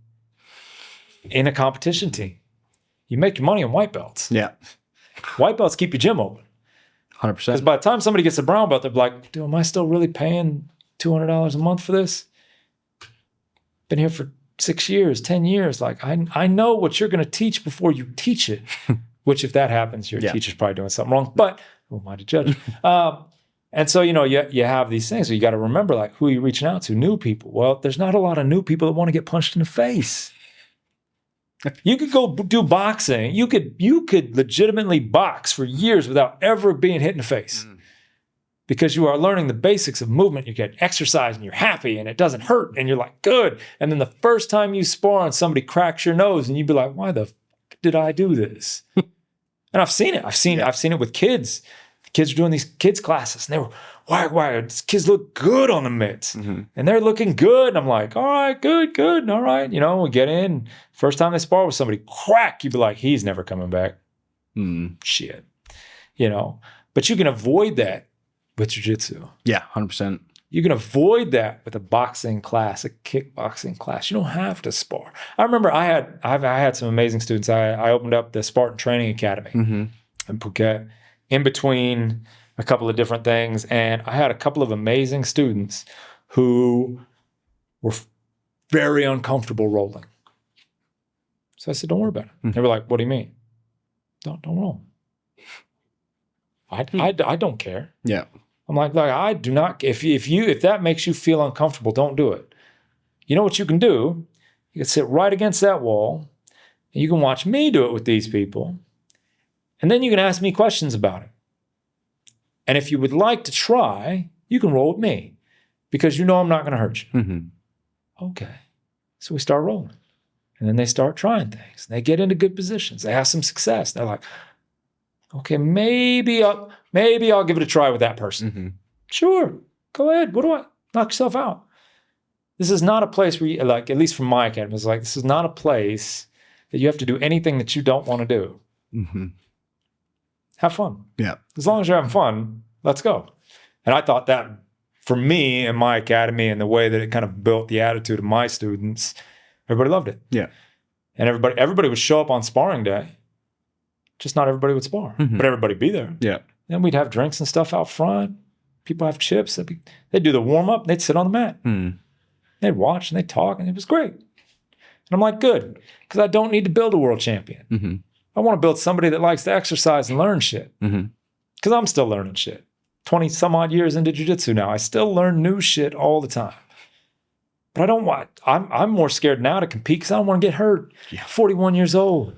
in a competition team. You make your money on white belts. Yeah. White belts keep your gym open. 100%. Because by the time somebody gets a brown belt, they're like, dude, am I still really paying $200 a month for this? Been here for 6 years, 10 years. Like, I know what you're going to teach before you teach it. Which, if that happens, your teacher's probably doing something wrong. But who am I to judge? And so, you have these things. So you got to remember, like, who are you reaching out to? New people. Well, there's not a lot of new people that want to get punched in the face. You could go do boxing. You could legitimately box for years without ever being hit in the face. Because you are learning the basics of movement. You get exercise and you're happy and it doesn't hurt and you're like, good. And then the first time you spar and somebody cracks your nose and you'd be like, why the f did I do this? And I've seen it. I've seen it with kids. The kids are doing these kids classes and they were, why these kids look good on the mitts and they're looking good. And I'm like, all right, good. All right. We get in. First time they spar with somebody, crack, you'd be like, he's never coming back. Shit. But you can avoid that with jiu-jitsu. Yeah, 100%. You can avoid that with a boxing class, a kickboxing class. You don't have to spar. I remember I had some amazing students. I opened up the Spartan Training Academy in Phuket in between a couple of different things. And I had a couple of amazing students who were very uncomfortable rolling. So I said, don't worry about it. They were like, what do you mean? Don't roll. I don't care. Yeah. I'm like, I do not. If that makes you feel uncomfortable, don't do it. You know what you can do? You can sit right against that wall, and you can watch me do it with these people, and then you can ask me questions about it. And if you would like to try, you can roll with me, because I'm not going to hurt you. Okay. So we start rolling, and then they start trying things. They get into good positions. They have some success. They're like, okay, maybe I'll give it a try with that person. Sure, go ahead. What do I knock yourself out? This is not a place where you, like, at least from my academy, it's like, this is not a place that you have to do anything that you don't want to do. Have fun. Yeah. As long as you're having fun, let's go. And I thought that for me and my academy and the way that it kind of built the attitude of my students, everybody loved it. Yeah. And everybody would show up on sparring day. Just not everybody would spar, but everybody be there. Yeah. Then we'd have drinks and stuff out front. People have chips. They'd do the warm up. They'd sit on the mat. They'd watch and they'd talk, and it was great. And I'm like, good, because I don't need to build a world champion. I want to build somebody that likes to exercise and learn shit. Because I'm still learning shit. 20 some odd years into jiu-jitsu now, I still learn new shit all the time. But I don't want. I'm more scared now to compete because I don't want to get hurt. Yeah. 41 years old.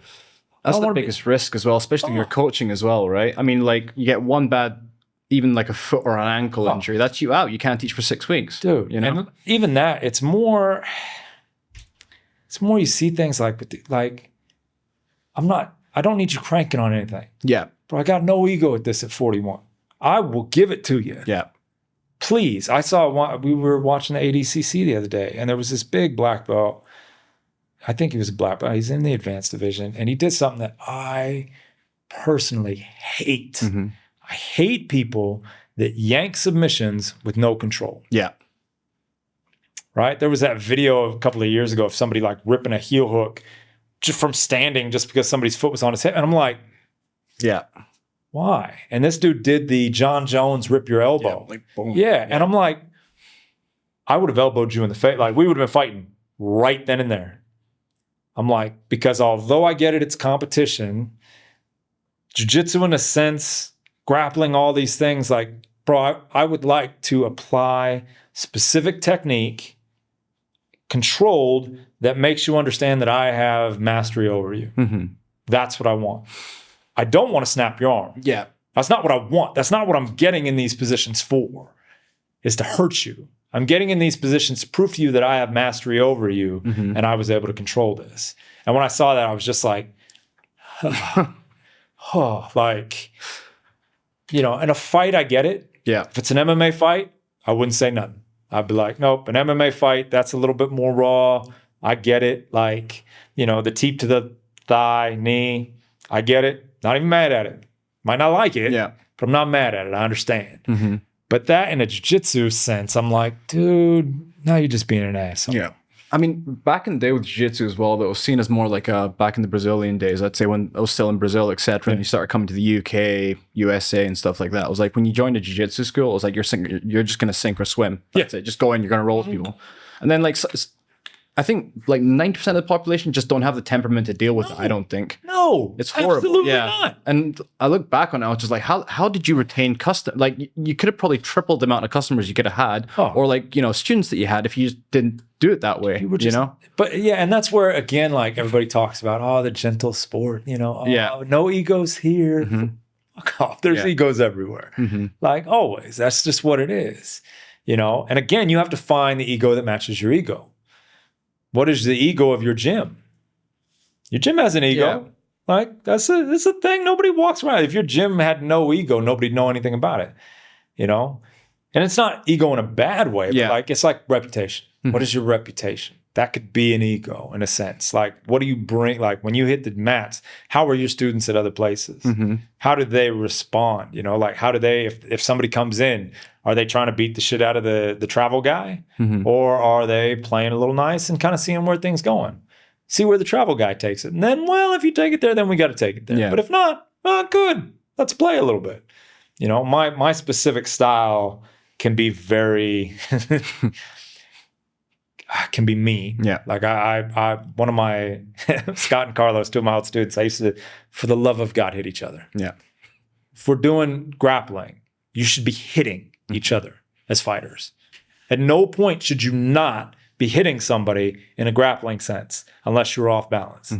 That's the biggest risk as well, especially when you're coaching as well, right? I mean, like, you get one bad, even like a foot or an ankle injury, that's you out. You can't teach for 6 weeks. Dude, and even that, it's more you see things like I don't need you cranking on anything. Yeah. Bro, I got no ego at this at 41. I will give it to you. Yeah. Please. We were watching the ADCC the other day, and there was this big black belt. I think he was a black belt. He's in the advanced division, and he did something that I personally hate. I hate people that yank submissions with no control. Yeah. Right? There was that video a couple of years ago of somebody like ripping a heel hook just from standing just because somebody's foot was on his head. And I'm like, yeah, why? And this dude did the John Jones rip your elbow. Yeah, like, boom. Yeah. And I'm like, I would have elbowed you in the face. Like, we would have been fighting right then and there. I'm like, because although I get it, it's competition, jiu-jitsu in a sense, grappling, all these things, like, bro, I would like to apply specific technique, controlled, that makes you understand that I have mastery over you. That's what I want. I don't want to snap your arm. Yeah. That's not what I want. That's not what I'm getting in these positions for, is to hurt you. I'm getting in these positions to prove to you that I have mastery over you, and I was able to control this. And when I saw that, I was just like, like, in a fight, I get it. Yeah. If it's an MMA fight, I wouldn't say nothing. I'd be like, nope, an MMA fight, that's a little bit more raw. I get it. Like, the teep to the thigh, knee, I get it. Not even mad at it. Might not like it, but I'm not mad at it. I understand. But that in a jiu-jitsu sense, I'm like, dude, now you're just being an asshole. Yeah. I mean, back in the day with jiu-jitsu as well, that was seen as more like back in the Brazilian days, I'd say when I was still in Brazil, etc. And you started coming to the UK, USA and stuff like that. It was like when you joined a jiu-jitsu school, it was like you're just going to sink or swim. That's it. Just go in, you're going to roll with people. And then like, I think like 90% of the population just don't have the temperament to deal with it, I don't think. No, it's horrible. Absolutely not. And I look back on it, I was just like, how did you retain like you could have probably tripled the amount of customers you could have had, or like, you know, students that you had if you just didn't do it that way, you know? But yeah, and that's where, again, like everybody talks about, oh, the gentle sport, you know, no egos here. Fuck off. There's egos everywhere. Like always, that's just what it is, you know? And again, you have to find the ego that matches your ego. What is the ego of your gym? Your gym has an ego. Yeah. Like that's a thing. Nobody walks around. If your gym had no ego, nobody'd know anything about it, you know? And it's not ego in a bad way, but like it's like reputation. What is your reputation? That could be an ego in a sense. Like, what do you bring? Like when you hit the mats, how are your students at other places? How do they respond? You know, like how do they, if somebody comes in, are they trying to beat the shit out of the travel guy? Or are they playing a little nice and kind of seeing where things going? See where the travel guy takes it. And then, well, if you take it there, then we got to take it there. But if not, good. Let's play a little bit. You know, my specific style can be very... can be mean. Like I one of my Scott and Carlos, two of my old students, I used to, for the love of God, hit each other. If we're doing grappling, you should be hitting each other as fighters. At no point should you not be hitting somebody in a grappling sense unless you're off balance.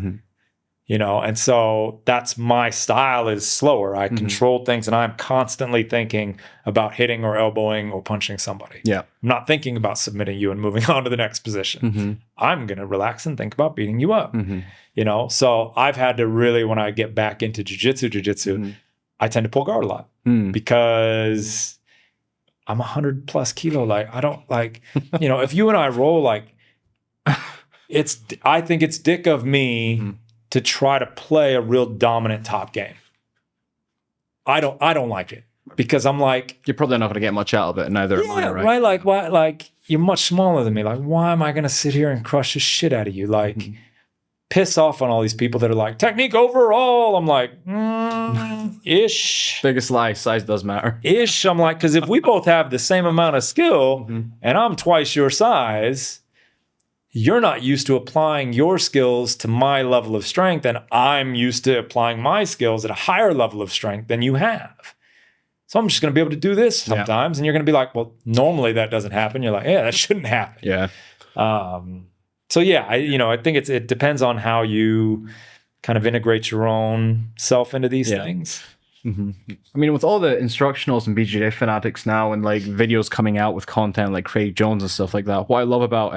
You know, and so that's my style is slower. I control things and I'm constantly thinking about hitting or elbowing or punching somebody. I'm not thinking about submitting you and moving on to the next position. I'm going to relax and think about beating you up. You know, so I've had to really, when I get back into jiu-jitsu, I tend to pull guard a lot because I'm 100 plus kilo. Like I don't like, you know, if you and I roll, like I think it's dick of me to try to play a real dominant top game. I don't like it because I'm like, you're probably not going to get much out of it, neither am I, right? Right. Like why? Like you're much smaller than me. Like why am I going to sit here and crush the shit out of you? Like piss off on all these people that are like technique overall. I'm like, ish. Biggest lie, size does matter. Ish. I'm like, because if we both have the same amount of skill and I'm twice your size, you're not used to applying your skills to my level of strength, and I'm used to applying my skills at a higher level of strength than you have. So I'm just going to be able to do this sometimes, and you're going to be like, well, normally that doesn't happen. You're like, yeah, that shouldn't happen. So yeah, I think it depends on how you kind of integrate your own self into these things. I mean, with all the instructionals and BJJ fanatics now, and like videos coming out with content like Craig Jones and stuff like that, what I love about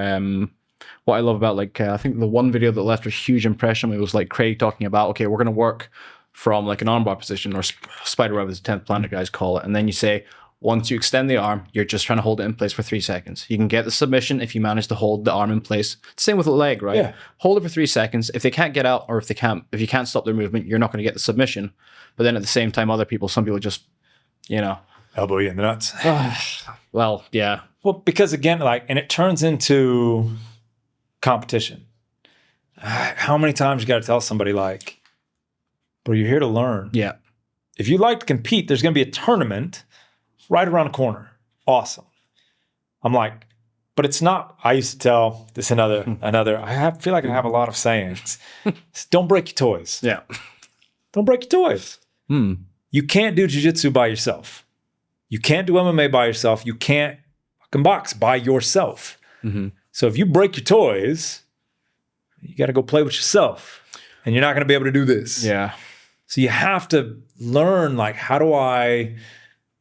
like I think the one video that left a huge impression on me was like Craig talking about, okay, we're going to work from like an armbar position or spider web, as the 10th planet guys call it, and then you say once you extend the arm, you're just trying to hold it in place for 3 seconds. You can get the submission if you manage to hold the arm in place. Same with the leg, right? Hold it for 3 seconds. If they can't get out, or if you can't stop their movement, you're not going to get the submission. But then at the same time, some people just, you know, elbow you in the nuts. Well, yeah. Well, because again, like, and it turns into competition. How many times you got to tell somebody like, bro, you're here to learn. If you like to compete, there's going to be a tournament right around the corner. Awesome. I'm like, but it's not. I used to tell this another. I feel like I have a lot of sayings. Don't break your toys. Don't break your toys. You can't do jiu-jitsu by yourself. You can't do MMA by yourself. You can't fucking box by yourself. So if you break your toys, you got to go play with yourself, and you're not going to be able to do this. So you have to learn, like, how do I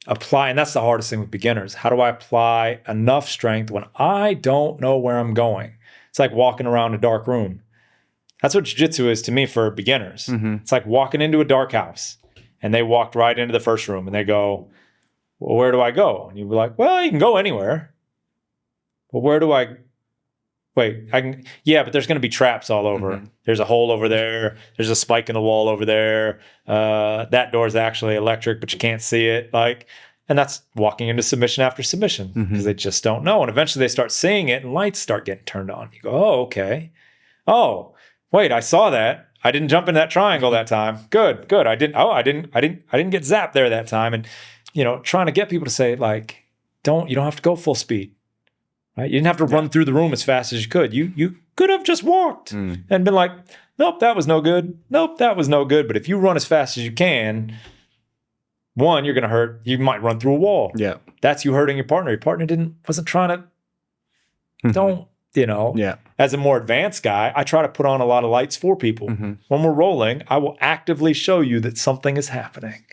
apply? And that's the hardest thing with beginners. How do I apply enough strength when I don't know where I'm going? It's like walking around a dark room. That's what jiu-jitsu is to me for beginners. It's like walking into a dark house, and they walked right into the first room, and they go, well, where do I go? And you'd be like, well, you can go anywhere. Well, where do I... Wait, but there's going to be traps all over. There's a hole over there. There's a spike in the wall over there. That door is actually electric, but you can't see it. Like, And that's walking into submission after submission because they just don't know. And eventually they start seeing it and lights start getting turned on. You go, oh, okay. Oh, wait, I saw that. I didn't jump in that triangle that time. Good. I didn't get zapped there that time. And, trying to get people to say, like, you don't have to go full speed. Right? You didn't have to run through the room as fast as you could. You could have just walked and been like, nope, that was no good. Nope, that was no good. But if you run as fast as you can, one, you're going to hurt. You might run through a wall. Yeah. That's you hurting your partner. Your partner wasn't trying to, as a more advanced guy, I try to put on a lot of lights for people. When we're rolling, I will actively show you that something is happening.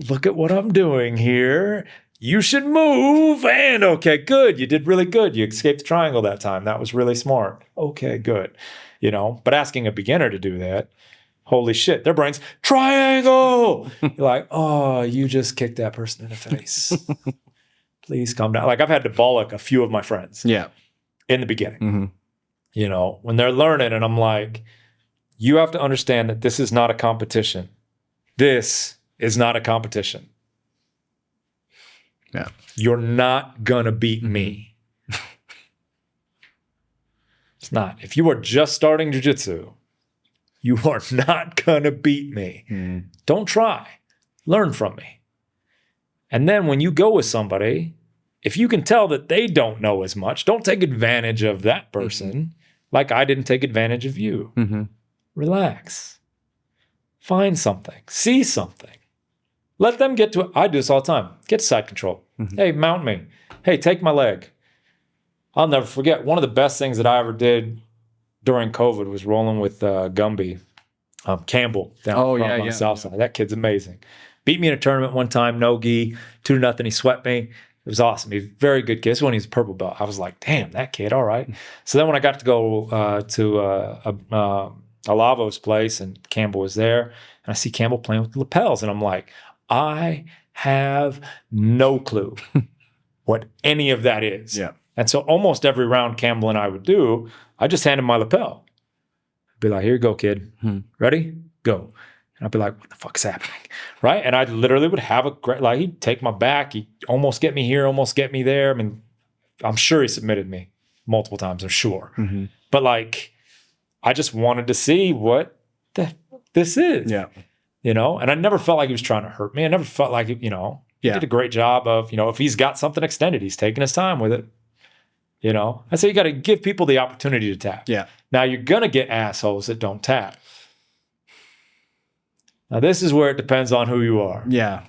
Look at what I'm doing here. You should move. And okay, good. You did really good. You escaped the triangle that time. That was really smart. Okay, good. But asking a beginner to do that, holy shit, their brain's triangle. You're like, oh, you just kicked that person in the face. Please calm down. Like I've had to bollock a few of my friends. Yeah. In the beginning, when they're learning, and I'm like, you have to understand that this is not a competition. This is not a competition. Yeah. You're not gonna beat me. It's not. If you are just starting jiu-jitsu, you are not gonna beat me. Don't try. Learn from me. And then when you go with somebody, if you can tell that they don't know as much, don't take advantage of that person like I didn't take advantage of you. Relax. Find something. See something. Let them get to it. I do this all the time. Get to side control. Hey, mount me. Hey, take my leg. I'll never forget. One of the best things that I ever did during COVID was rolling with Gumby, Campbell down on the south side. That kid's amazing. Beat me in a tournament one time, no-gi, 2-0. He swept me. It was awesome. He's a very good kid. This one, he's a purple belt. I was like, damn, that kid, all right. So then when I got to go to Alavo's place and Campbell was there, and I see Campbell playing with the lapels, and I'm like, I have no clue what any of that is. Yeah. And so almost every round Campbell and I would do, I just hand him my lapel. I'd be like, here you go, kid. Ready? Go. And I'd be like, what the fuck's happening? Right? And I literally would have a great, like, he'd take my back. He'd almost get me here, almost get me there. I mean, I'm sure he submitted me multiple times, I'm sure. But like, I just wanted to see what this is. Yeah. And I never felt like he was trying to hurt me. I never felt like, he did a great job of, if he's got something extended, he's taking his time with it. I say you got to give people the opportunity to tap. Yeah. Now you're going to get assholes that don't tap. Now this is where it depends on who you are. Yeah.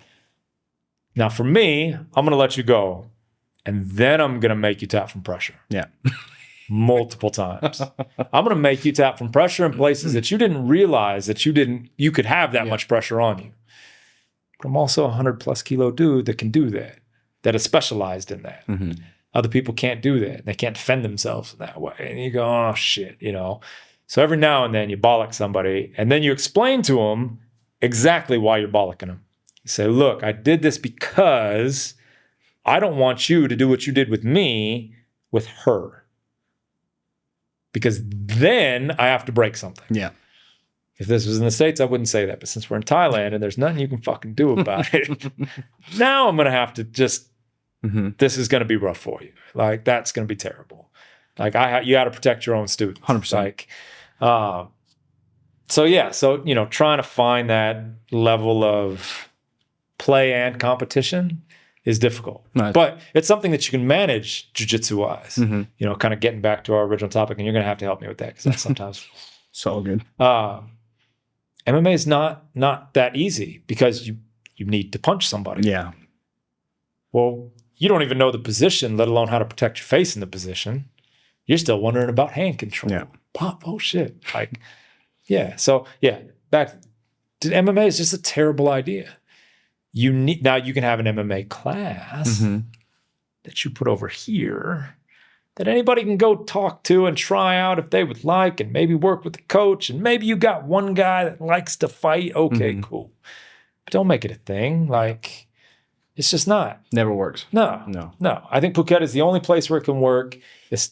Now for me, I'm going to let you go, and then I'm going to make you tap from pressure. Yeah. Multiple times. I'm going to make you tap from pressure in places that you didn't realize that you could have that much pressure on you. But I'm also a 100+ kilo dude that can do that is specialized in that. Other people can't do that. They can't defend themselves in that way. And you go, oh shit, So every now and then you bollock somebody, and then you explain to them exactly why you're bollocking them. You say, look, I did this because I don't want you to do what you did with me with her. Because then I have to break something. Yeah. If this was in the States, I wouldn't say that. But since we're in Thailand and there's nothing you can fucking do about it, now I'm going to have to just, this is going to be rough for you. Like, that's going to be terrible. Like, you got to protect your own students. 100%. Like, so, trying to find that level of play and competition is difficult. Nice. But it's something that you can manage jiu-jitsu-wise. Kind of getting back to our original topic, and you're going to have to help me with that because that's sometimes so good. MMA is not that easy because you need to punch somebody. Yeah. Well, you don't even know the position, let alone how to protect your face in the position. You're still wondering about hand control. Yeah. Pop, oh shit. Like, yeah. So yeah, back to MMA is just a terrible idea. Now you can have an MMA class that you put over here that anybody can go talk to and try out if they would like, and maybe work with the coach, and maybe you got one guy that likes to fight. Okay, cool. But don't make it a thing. Like, it's just not. Never works. No. I think Phuket is the only place where it can work.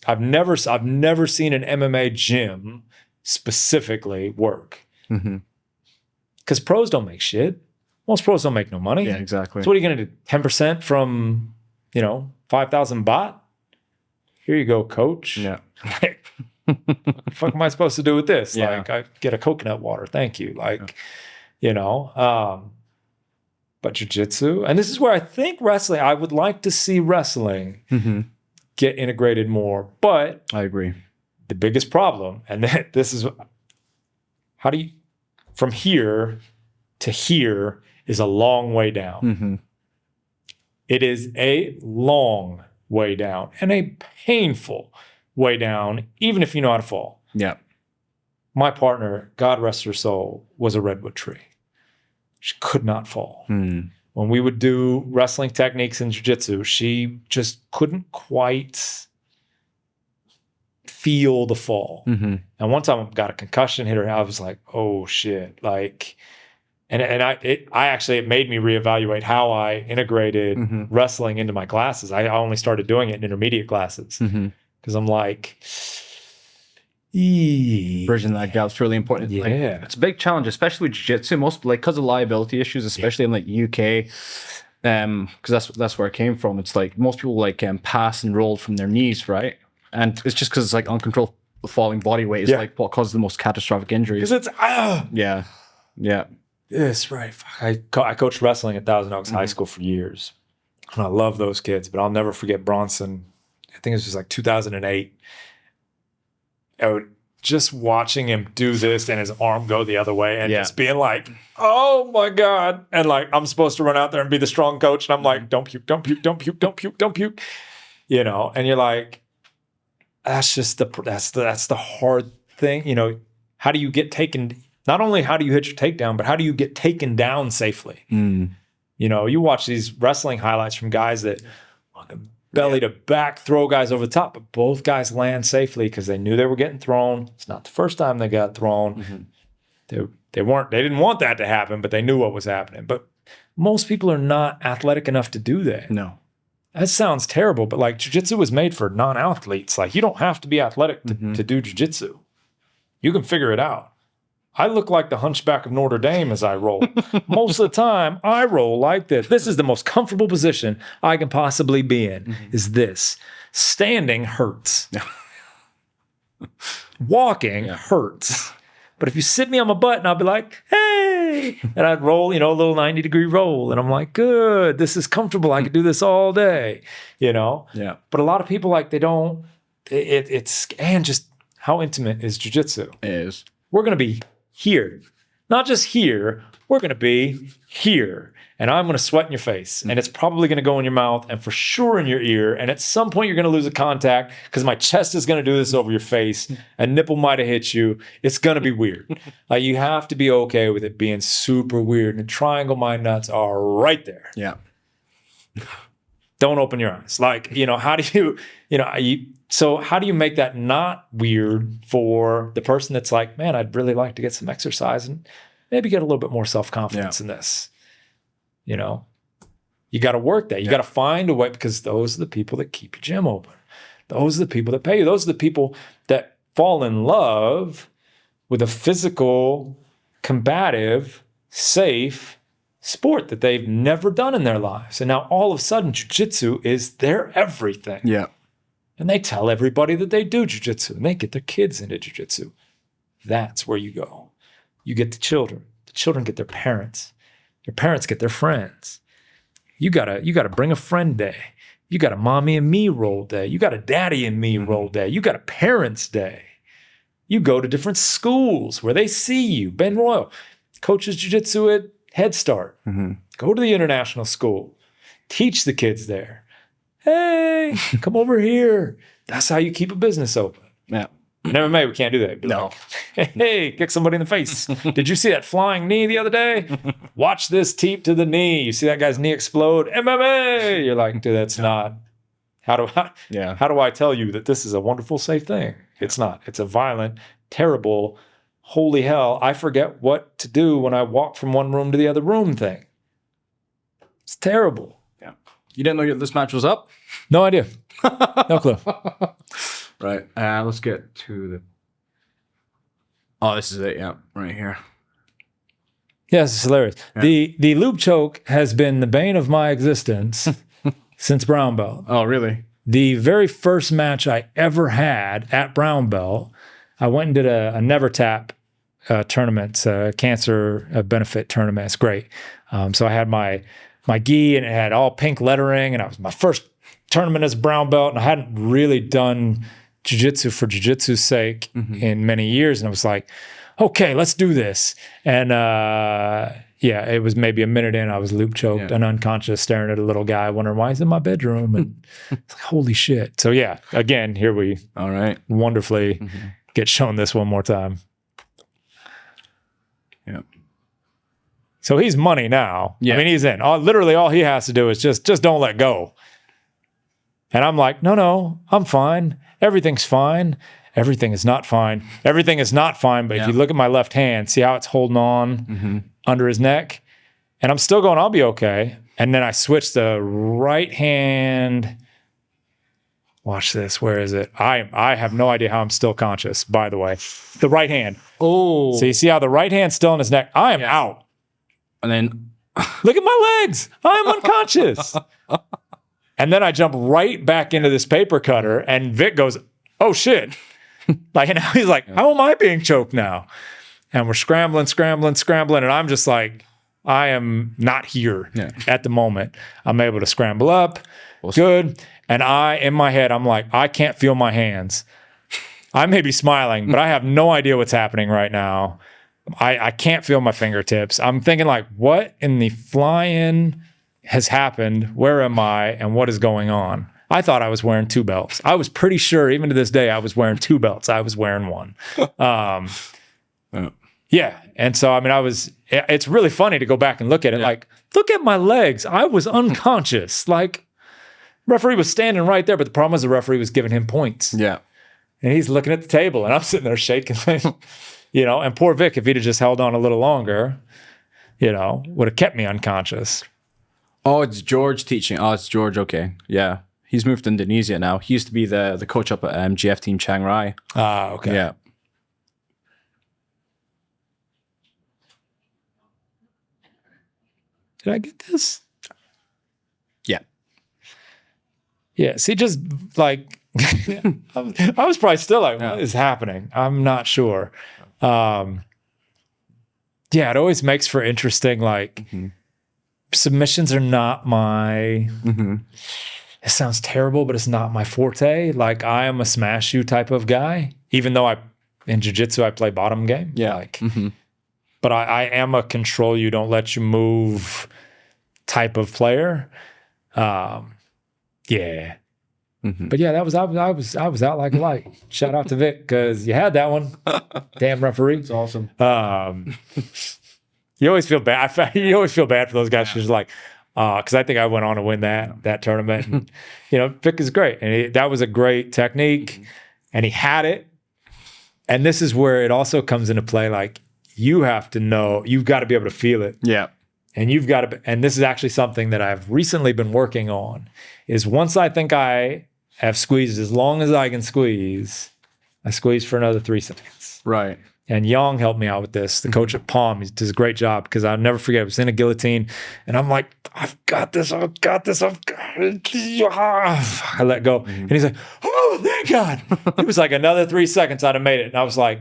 I've never seen an MMA gym specifically work. Because pros don't make shit. Most pros don't make no money. Yeah, exactly. So what are you going to do? 10% from, 5,000 baht? Here you go, coach. Yeah. What the fuck am I supposed to do with this? Yeah. Like, I get a coconut water. Thank you. Like, but jiu-jitsu, and this is where I think wrestling, I would like to see wrestling get integrated more. But I agree. The biggest problem, and this is, how do you, from here to here is a long way down. It is a long way down and a painful way down, even if you know how to fall. Yeah. My partner, God rest her soul, was a redwood tree. She could not fall. When we would do wrestling techniques in jiu-jitsu, she just couldn't quite feel the fall. And one time I got a concussion, hit her, I was like, oh shit. Like, and it made me reevaluate how I integrated wrestling into my classes. I only started doing it in intermediate classes because I'm like, bridging that gap is really important. Yeah. Like, it's a big challenge, especially with jiu-jitsu, most like because of liability issues, especially in like UK. Because that's where I came from. It's like most people like pass and roll from their knees, right? And it's just because it's like uncontrolled falling body weight is like what causes the most catastrophic injuries. Because it's yeah. Yes, right. I coached wrestling at Thousand Oaks High School for years. And I love those kids, but I'll never forget Bronson. I think it was just like 2008. Just watching him do this and his arm go the other way and just being like, oh my God. And like, I'm supposed to run out there and be the strong coach. And I'm like, don't puke, don't puke, don't puke, don't puke, don't puke. And you're like, that's the hard thing. How do you get taken? Not only how do you hit your takedown, but how do you get taken down safely? You watch these wrestling highlights from guys that fucking belly to back throw guys over the top, but both guys land safely because they knew they were getting thrown. It's not the first time they got thrown. They didn't want that to happen, but they knew what was happening. But most people are not athletic enough to do that. No. That sounds terrible, but like jiu-jitsu was made for non-athletes. Like you don't have to be athletic to do jiu-jitsu. You can figure it out. I look like the Hunchback of Notre Dame as I roll. Most of the time, I roll like this. This is the most comfortable position I can possibly be in, is this. Standing hurts. Walking hurts. But if you sit me on my butt and I'll be like, hey, and I'd roll, a little 90-degree roll. And I'm like, good, this is comfortable. I could do this all day, Yeah. But a lot of people, like, they don't, and just how intimate is jiu-jitsu? It is. We're going to be here. Not just here, we're going to be here. And I'm going to sweat in your face. And it's probably going to go in your mouth and for sure in your ear. And at some point, you're going to lose a contact because my chest is going to do this over your face. A nipple might have hit you. It's going to be weird. Like, you have to be okay with it being super weird. And triangle mind nuts are right there. Yeah. Don't open your eyes. Like, how do so how do you make that not weird for the person that's like, man, I'd really like to get some exercise and maybe get a little bit more self-confidence in this. You got to work that. You got to find a way, because those are the people that keep your gym open. Those are the people that pay you. Those are the people that fall in love with a physical, combative, safe sport that they've never done in their lives. And now all of a sudden, jiu-jitsu is their everything. Yeah. And they tell everybody that they do jiu-jitsu and they get their kids into jiu-jitsu. That's where you go. You get the children. The children get their parents. Your parents get their friends. You gotta bring a friend day. You got a mommy and me roll day. You got a daddy and me roll day. You got a parents day. You go to different schools where they see you. Ben Royal coaches jiu-jitsu at Head Start. Go to the international school. Teach the kids there. Hey, come over here. That's how you keep a business open. Yeah. In MMA, we can't do that. No. Like, hey, kick somebody in the face. Did you see that flying knee the other day? Watch this teep to the knee. You see that guy's knee explode? MMA. You're like, dude, that's not. How do I tell you that this is a wonderful, safe thing? It's not. It's a violent, terrible, holy hell, I forget what to do when I walk from one room to the other room thing. It's terrible. Yeah. You didn't know this match was up? No idea. No clue. Right. Let's get to the... Oh, this is it. Yeah. Right here. Yes, it's hilarious. Yeah. The loop choke has been the bane of my existence since brown belt. Oh, really? The very first match I ever had at brown belt, I went and did a Never Tap tournament, cancer benefit tournament. It's great. So I had my gi, and it had all pink lettering, and it was my first tournament as a brown belt, and I hadn't really done jiu-jitsu for jiu-jitsu's sake in many years, and I was like, okay, let's do this. And yeah, it was maybe a minute in, I was loop choked and unconscious, staring at a little guy, wondering why he's in my bedroom, and it's like, holy shit. So yeah, again, here we wonderfully get shown this one more time. Yeah. So he's money now. Yeah. I mean, he's in. Literally all he has to do is just don't let go. And I'm like, no, I'm fine. Everything's fine. Everything is not fine. Everything is not fine. But if you look at my left hand, see how it's holding on under his neck? And I'm still going, I'll be okay. And then I switch the right hand. Watch this. Where is it? I have no idea how I'm still conscious, by the way. The right hand. Oh. So you see how the right hand's still in his neck? I am out. And then look at my legs. I am unconscious. And then I jump right back into this paper cutter, and Vic goes, oh shit. Like, and now he's like, how am I being choked now? And we're scrambling. And I'm just like, I am not here at the moment. I'm able to scramble up. Good. And in my head, I'm like, I can't feel my hands. I may be smiling, but I have no idea what's happening right now. I can't feel my fingertips. I'm thinking like, what in the flying has happened? Where am I? And what is going on? I thought I was wearing 2 belts. I was pretty sure, even to this day, I was wearing 2 belts. I was wearing 1. Yeah. And so, I mean, it's really funny to go back and look at it. Like, look at my legs. I was unconscious. Like, referee was standing right there, but the problem was the referee was giving him points. Yeah. And he's looking at the table, and I'm sitting there shaking. You know, and poor Vic, if he'd have just held on a little longer, you know, would have kept me unconscious. Oh, it's George teaching. Oh, it's George. Okay. Yeah. He's moved to Indonesia now. He used to be the coach up at GF Team Chiang Rai. Ah, okay. Yeah. Did I get this? Yeah. Yeah. See, just like, I was probably still like, what is happening? I'm not sure. Yeah, it always makes for interesting, like, submissions are not my, it sounds terrible, but it's not my forte. Like, I am a smash you type of guy, even though in jiu-jitsu, I play bottom game. Yeah. Like, but I am a control you, don't let you move type of player. Yeah. But yeah, I was out like a light. Shout out to Vic, because you had that one. Damn referee. It's awesome. You always feel bad. You always feel bad for those guys who's like, because I think I went on to win that tournament. And, you know, Vic is great, and that was a great technique, and he had it. And this is where it also comes into play. Like, you have to know, you've got to be able to feel it. Yeah. And you've got to, and this is actually something that I've recently been working on, is once I think I have squeezed as long as I can squeeze, I squeeze for another 3 seconds. Right. And Young helped me out with this. The coach at Palm, he does a great job, because I'll never forget, I was in a guillotine, and I'm like, I've got this. I let go. And he's like, oh, thank God. It was like another 3 seconds, I'd have made it. And I was like,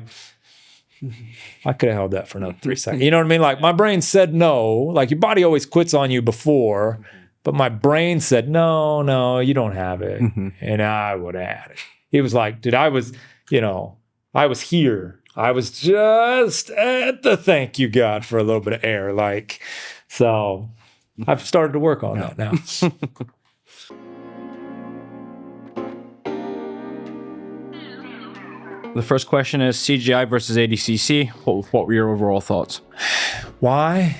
I could have held that for another 3 seconds. You know what I mean? Like, my brain said no. Like, your body always quits on you before, but my brain said, no, you don't have it. And I would have had it. He was like, dude, I was here. I was just at the thank you God for a little bit of air. Like, so I've started to work on that now. The first question is CGI versus ADCC. What were your overall thoughts? Why?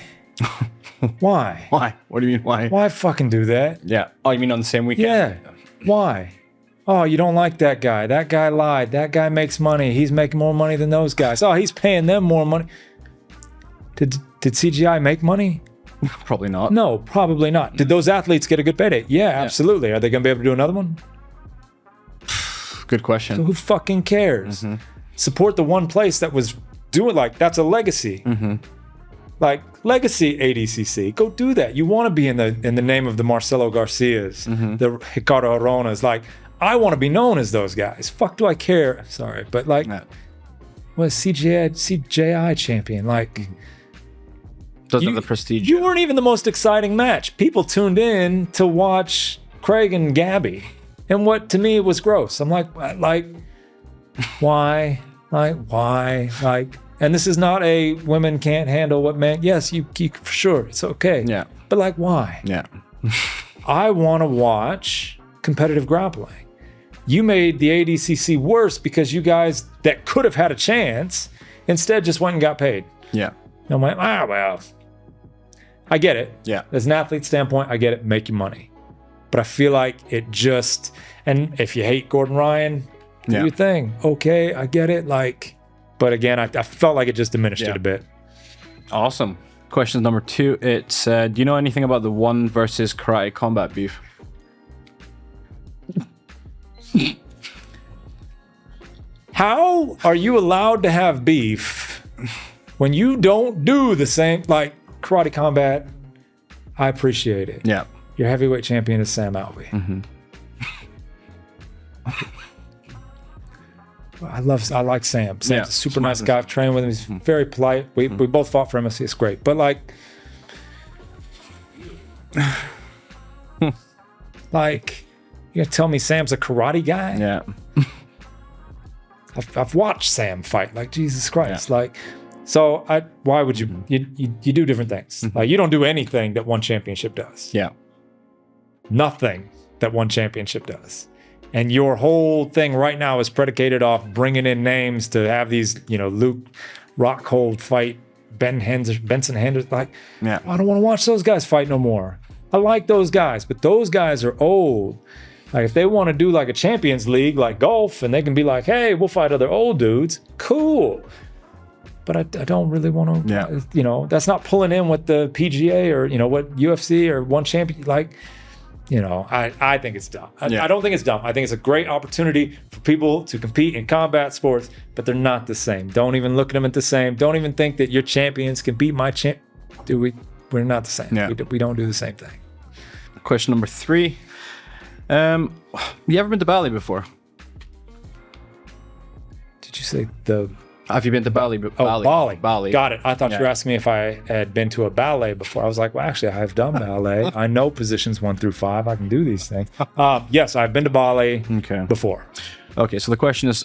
Why? Why? What do you mean, why? Why fucking do that? Yeah. Oh, you mean on the same weekend? Yeah. Why? Oh, you don't like that guy. That guy lied. That guy makes money. He's making more money than those guys. Oh, he's paying them more money. Did CGI make money? Probably not. No, probably not. Did those athletes get a good payday? Yeah, absolutely. Are they going to be able to do another one? Good question. So who fucking cares? Support the one place that was doing, like, that's a legacy. Like legacy ADCC, go do that. You want to be in the name of the Marcelo Garcias, the Ricardo Aronas. Like, I want to be known as those guys. Fuck do I care? Sorry, but like, what CJI champion? Like, doesn't have the prestige. You weren't even the most exciting match. People tuned in to watch Craig and Gabby, and what to me was gross. I'm like, why? Like, why? Like. And this is not a women can't handle what men. Yes, you for sure, it's okay. Yeah. But like, why? Yeah. I want to watch competitive grappling. You made the ADCC worse because you guys that could have had a chance instead just went and got paid. Yeah. And I'm like, well, I get it. Yeah. As an athlete standpoint, I get it. Make your money. But I feel like it just, and if you hate Gordon Ryan, do your thing. Okay, I get it. Like. But again, I felt like it just diminished it a bit. Awesome. Question number 2. It's, do you know anything about the one versus karate combat beef? How are you allowed to have beef when you don't do the same? Like, karate combat, I appreciate it. Yeah. Your heavyweight champion is Sam Alvey. I like Sam. Sam's a super nice guy. I've trained with him. He's very polite. We both fought for MSC. It's great. But like, you gonna tell me Sam's a karate guy? Yeah. I've watched Sam fight. Like, Jesus Christ. Like, so why would you do different things? Like, you don't do anything that one championship does. Yeah. Nothing that one championship does. And your whole thing right now is predicated off bringing in names to have these, Luke Rockhold fight Benson Henderson. Like, I don't want to watch those guys fight no more. I like those guys, but those guys are old. Like, if they want to do like a Champions League, like golf, and they can be like, hey, we'll fight other old dudes, cool. But I don't really want to, that's not pulling in with the PGA or, what UFC or one champion, like, I think it's dumb. I don't think it's dumb. I think it's a great opportunity for people to compete in combat sports, but they're not the same. Don't even look at them as the same. Don't even think that your champions can beat my champ. Dude, we're not the same. Yeah. We don't do the same thing. Question number 3. You ever been to Bali before? Did you say have you been to Bali? Bali. Bali. Got it. I thought you were asking me if I had been to a ballet before. I was like, well, actually, I have done ballet. I know positions 1 through 5. I can do these things. Yes, I've been to Bali before. Okay, so the question is,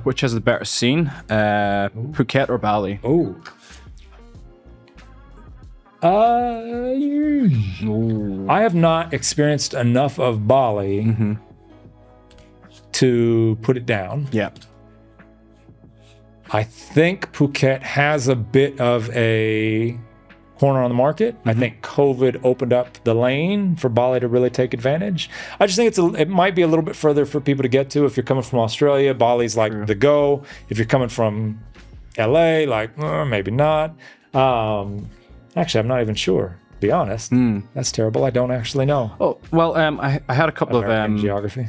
which has the better scene, Phuket or Bali? Oh. I have not experienced enough of Bali to put it down. Yeah. I think Phuket has a bit of a corner on the market. I think COVID opened up the lane for Bali to really take advantage. I just think it might be a little bit further for people to get to. If you're coming from Australia, Bali's like the go. If you're coming from LA, like maybe not. Actually, I'm not even sure. To be honest, that's terrible. I don't actually know. Oh well, I had a couple American geography.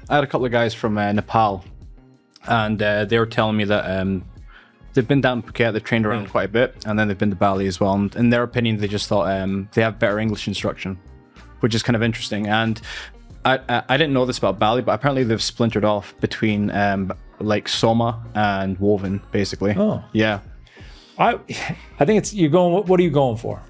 I had a couple of guys from Nepal, and they were telling me that they've been down in Phuket, they've trained around quite a bit, and then they've been to Bali as well. And in their opinion, they just thought they have better English instruction, which is kind of interesting. And I didn't know this about Bali, but apparently they've splintered off between like Soma and Woven, basically. Oh, yeah. I think it's what are you going for?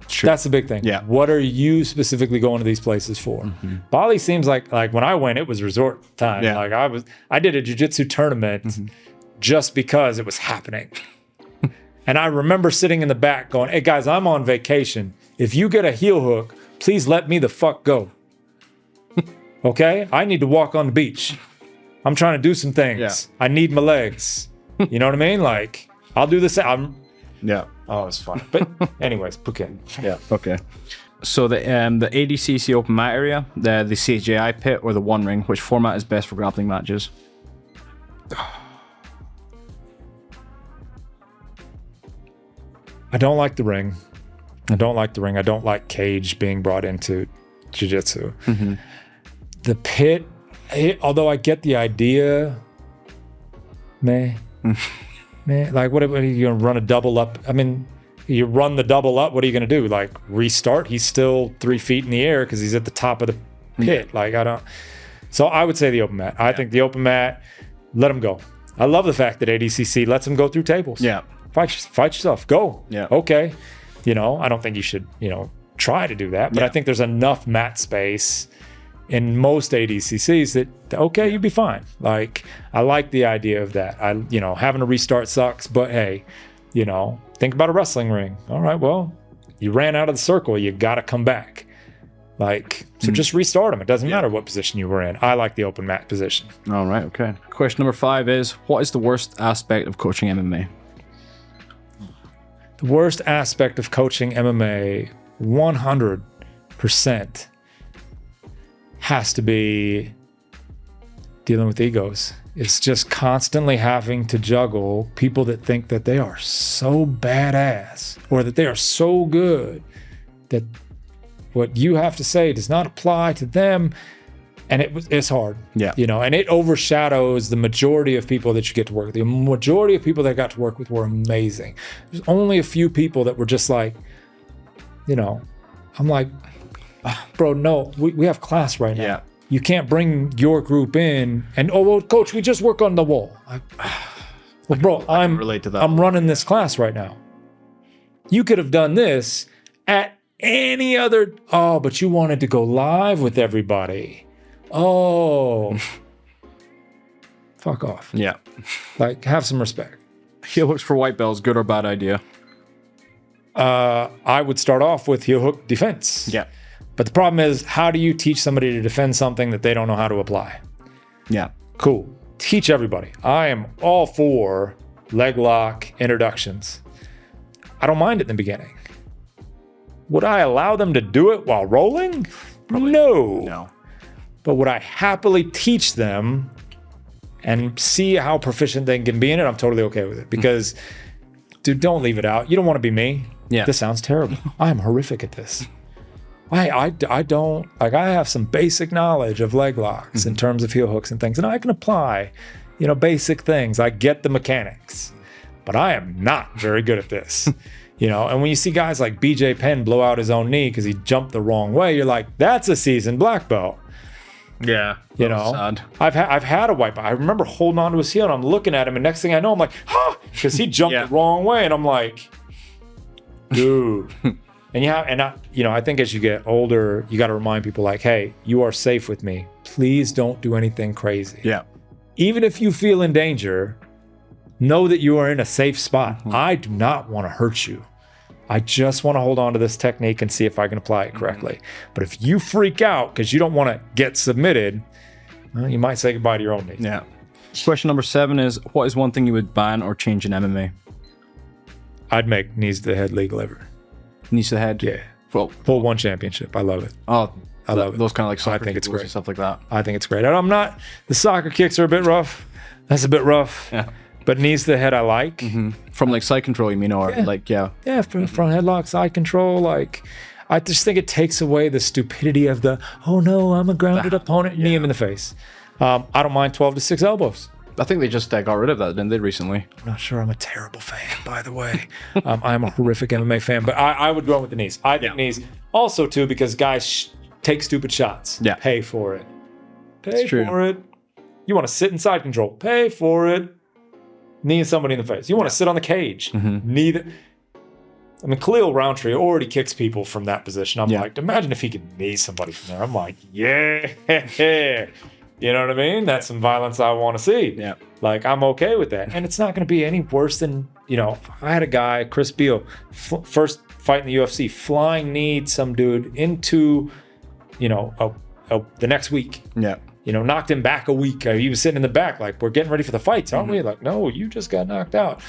Sure. That's the big thing. Yeah. What are you specifically going to these places for? Bali seems like when I went, it was resort time. Yeah. Like I did a jiu-jitsu tournament just because it was happening. And I remember sitting in the back going, hey guys, I'm on vacation. If you get a heel hook, please let me the fuck go. Okay? I need to walk on the beach. I'm trying to do some things. Yeah. I need my legs. You know what I mean? Like, I'll do this. Yeah. Oh, it's fun. But anyways, Phuket. Yeah. Okay. So the ADCC open mat area, the CJI pit, or the one ring, which format is best for grappling matches? I don't like the ring. I don't like cage being brought into jiu-jitsu. The pit, although I get the idea, man, like what are you gonna run a double up? I mean, you run the double up, what are you going to do? Like restart? He's still 3 feet in the air because he's at the top of the pit. Like so I would say the open mat. I think the open mat, let him go. I love the fact that ADCC lets him go through tables. Yeah. Fight yourself. Go. Yeah. Okay. I don't think you should, try to do that, but I think there's enough mat space in most ADCCs that, okay, you'd be fine. Like, I like the idea of that. Having a restart sucks, but hey, think about a wrestling ring. All right, well, you ran out of the circle. You got to come back. Like, so just restart them. It doesn't matter what position you were in. I like the open mat position. All right, okay. Question number 5 is, what is the worst aspect of coaching MMA? The worst aspect of coaching MMA, 100%, has to be dealing with egos. It's just constantly having to juggle people that think that they are so badass or that they are so good that what you have to say does not apply to them. And it's hard, and it overshadows the majority of people that you get to work with. The majority of people that I got to work with were amazing. There's only a few people that were just like, I'm like, bro, no, we have class right now. Yeah. You can't bring your group in and, well, coach, we just work on the wall. Well, bro, I'm relate to that. I'm running this class right now. You could have done this at any other, but you wanted to go live with everybody. Oh, fuck off. Yeah. Like, have some respect. Heel hooks for white belts, good or bad idea? I would start off with heel hook defense. Yeah. But the problem is, how do you teach somebody to defend something that they don't know how to apply? Yeah. Cool. Teach everybody. I am all for leg lock introductions. I don't mind it in the beginning. Would I allow them to do it while rolling? Probably no. But would I happily teach them and see how proficient they can be in it? I'm totally okay with it because, dude, don't leave it out. You don't want to be me. Yeah. This sounds terrible. I'm horrific at this. I don't, like, I have some basic knowledge of leg locks in terms of heel hooks and things, and I can apply, basic things. I get the mechanics, but I am not very good at this. And when you see guys like BJ Penn blow out his own knee because he jumped the wrong way, you're like, that's a seasoned black belt. Yeah. Sad. I've had a white belt. I remember holding on to his heel and I'm looking at him, and next thing I know, I'm like, because he jumped the wrong way, and I'm like, dude. I think as you get older, you got to remind people like, hey, you are safe with me. Please don't do anything crazy. Yeah. Even if you feel in danger, know that you are in a safe spot. I do not want to hurt you. I just want to hold on to this technique and see if I can apply it correctly. But if you freak out because you don't want to get submitted, you might say goodbye to your own knee. Yeah. Question number 7 is, what is one thing you would ban or change in MMA? I'd make knees to the head legal ever. Knees to the head? Yeah. Well, Full one championship. I love it. Oh, I love it. Those kind of like soccer I think it's kicks great. and stuff like that. I think it's great. The soccer kicks are a bit rough. That's a bit rough. Yeah. But knees to the head I like. From like side control, you mean, or Yeah, from front headlock, side control. Like, I just think it takes away the stupidity of the, oh no, I'm a grounded opponent, knee him in the face. I don't mind 12 to 6 elbows. I think they just got rid of that, didn't they, recently? I'm not sure. I'm a terrible fan, by the way. I'm a horrific MMA fan, but I would go with the knees. I think knees also, too, because guys take stupid shots. Yeah. Pay for it. Pay for it. You want to sit in side control. Pay for it. Knee somebody in the face. You want to sit on the cage. Knee Khalil Roundtree already kicks people from that position. I'm like, imagine if he could knee somebody from there. I'm like, yeah. You know what I mean? That's some violence I want to see. Yeah. Like, I'm okay with that. And it's not going to be any worse than, I had a guy, Chris Beal, first fight in the UFC, flying kneed some dude into, the next week. Yeah. Knocked him back a week. He was sitting in the back, like, we're getting ready for the fights, aren't we? Like, no, you just got knocked out.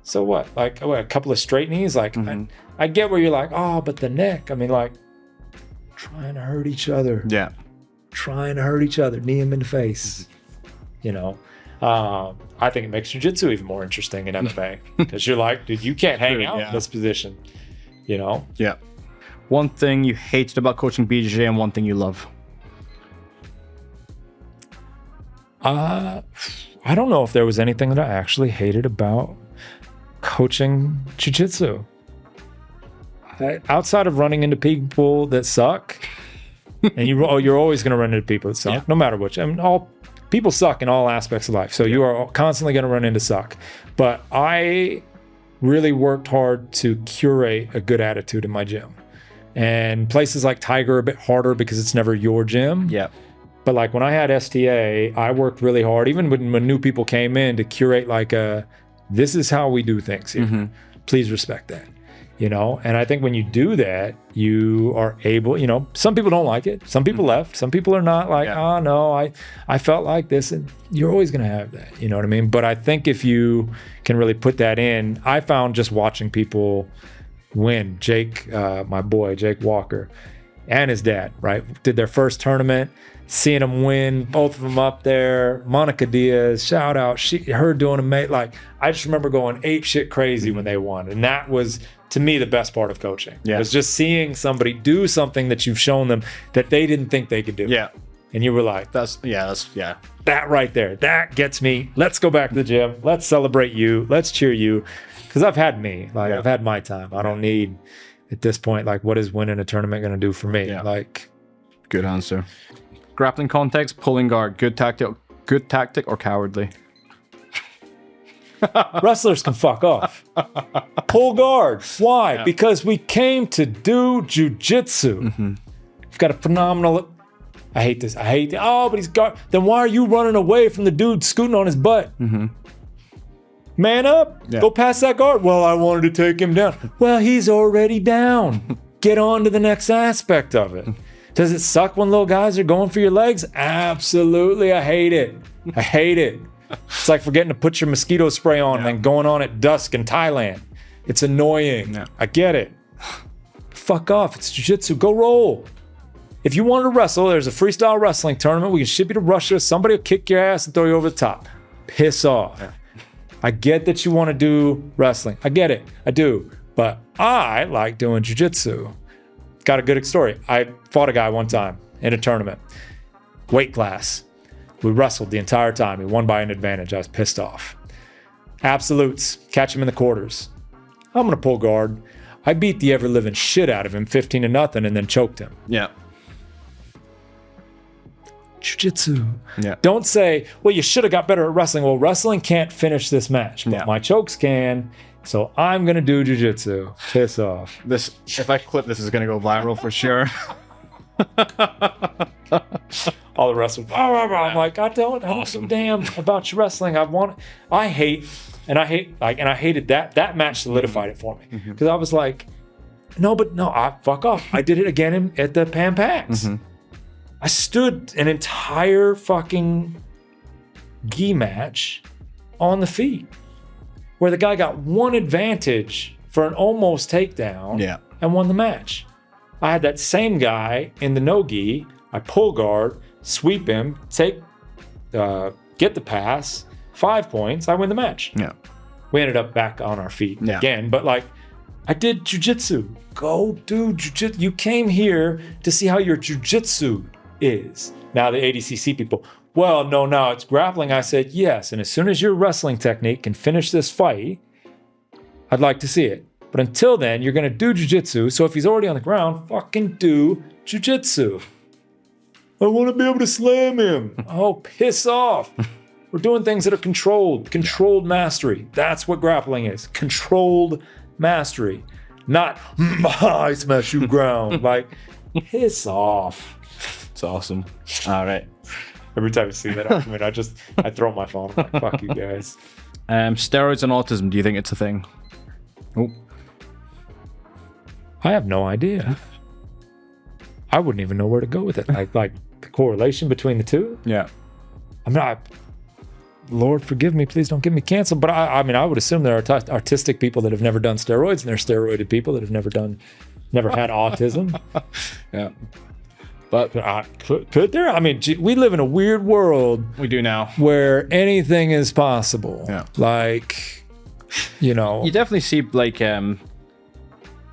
So what? Like, a couple of straight knees? Like, I get where you're like, but the neck. I mean, like, trying to hurt each other. Yeah. Trying to hurt each other, knee him in the face. I think it makes jiu-jitsu even more interesting in MMA because you're like, dude, you can't hang out in this position. Yeah. One thing you hated about coaching BJJ and one thing you love. I don't know if there was anything that I actually hated about coaching jiu-jitsu. outside of running into people that suck, and you're always going to run into people that suck, no matter which. I mean, all people suck in all aspects of life, so you are constantly going to run into suck. But I really worked hard to curate a good attitude in my gym. And places like Tiger are a bit harder because it's never your gym. Yeah. But like when I had STA, I worked really hard, even when new people came in, to curate like this is how we do things here. Please respect that. You know, and I think when you do that, you are able, you know, some people don't like it. Some people left. Some people are not like, oh no, I felt like this. And you're always going to have that, you know what I mean? But I think if you can really put that in, I found just watching people win. Jake, my boy, Jake Walker, and his dad, right? Did their first tournament, seeing them win, both of them up there. Monica Diaz, shout out, her doing a mate. Like, I just remember going ape shit crazy when they won. And that was, to me, the best part of coaching. It was just seeing somebody do something that you've shown them that they didn't think they could do. Yeah. And you were like, that's that right there. That gets me. Let's go back to the gym. Let's celebrate you. Let's cheer you. Because I've had me. Like, I've had my time. I don't need, at this point, like, what is winning a tournament going to do for me? Like, good answer. Grappling context, pulling guard, good tactic or cowardly? Wrestlers can fuck off. Pull guard. Why? Because we came to do jiu-jitsu. We've got a phenomenal... I hate this. Oh, but he's guard. Then why are you running away from the dude scooting on his butt? Man up. Go past that guard. Well, I wanted to take him down. Well, he's already down. Get on to the next aspect of it. Does it suck when little guys are going for your legs? Absolutely. I hate it. I hate it. It's like forgetting to put your mosquito spray on and then going on at dusk in Thailand. It's annoying. I get it. Fuck off. It's jiu-jitsu. Go roll. If you want to wrestle, there's a freestyle wrestling tournament. We can ship you to Russia. Somebody will kick your ass and throw you over the top. Piss off. I get that you want to do wrestling. I get it. I do. But I like doing jiu-jitsu. Got a good story. I fought a guy one time in a tournament. Weight class. We wrestled the entire time. He won by an advantage. I was pissed off. Absolutes. Catch him in the quarters. I'm going to pull guard. I beat the ever-living shit out of him 15-0 and then choked him. Jiu-jitsu. Don't say, well, you should have got better at wrestling. Well, wrestling can't finish this match, but my chokes can. So I'm going to do jiu-jitsu. Piss off. This, if I clip this, is going to go viral for sure. All the wrestlers, I'm like, I don't give a damn about your wrestling. I hated that. That match solidified it for me. Because I was like, fuck off. I did it again at the Pan Pacs. I stood an entire fucking gi match on the feet where the guy got one advantage for an almost takedown and won the match. I had that same guy in the no-gi. I pull guard, sweep him, get the pass, 5 points, I win the match. We ended up back on our feet again, but like, I did jiu-jitsu. Go do jiu-jitsu. You came here to see how your jiu-jitsu is. Now the ADCC people, well, no, now it's grappling. I said, yes, and as soon as your wrestling technique can finish this fight, I'd like to see it. But until then, you're going to do jiu-jitsu. So if he's already on the ground, fucking do jiu-jitsu. I want to be able to slam him. Oh, piss off. We're doing things that are controlled mastery. That's what grappling is. Controlled mastery. Not, I smash you ground. Like, piss off. It's awesome. All right. Every time I see that argument, I throw my phone. I'm like, fuck you guys. Steroids and autism, do you think it's a thing? Oh. I have no idea. I wouldn't even know where to go with it. Like the correlation between the two? I'm not, Lord forgive me, please don't get me canceled. But I mean, I would assume there are artistic people that have never done steroids, and there are steroided people that have never had autism. But could there? I mean, we live in a weird world. We do now. Where anything is possible. Like, you know. You definitely see, like,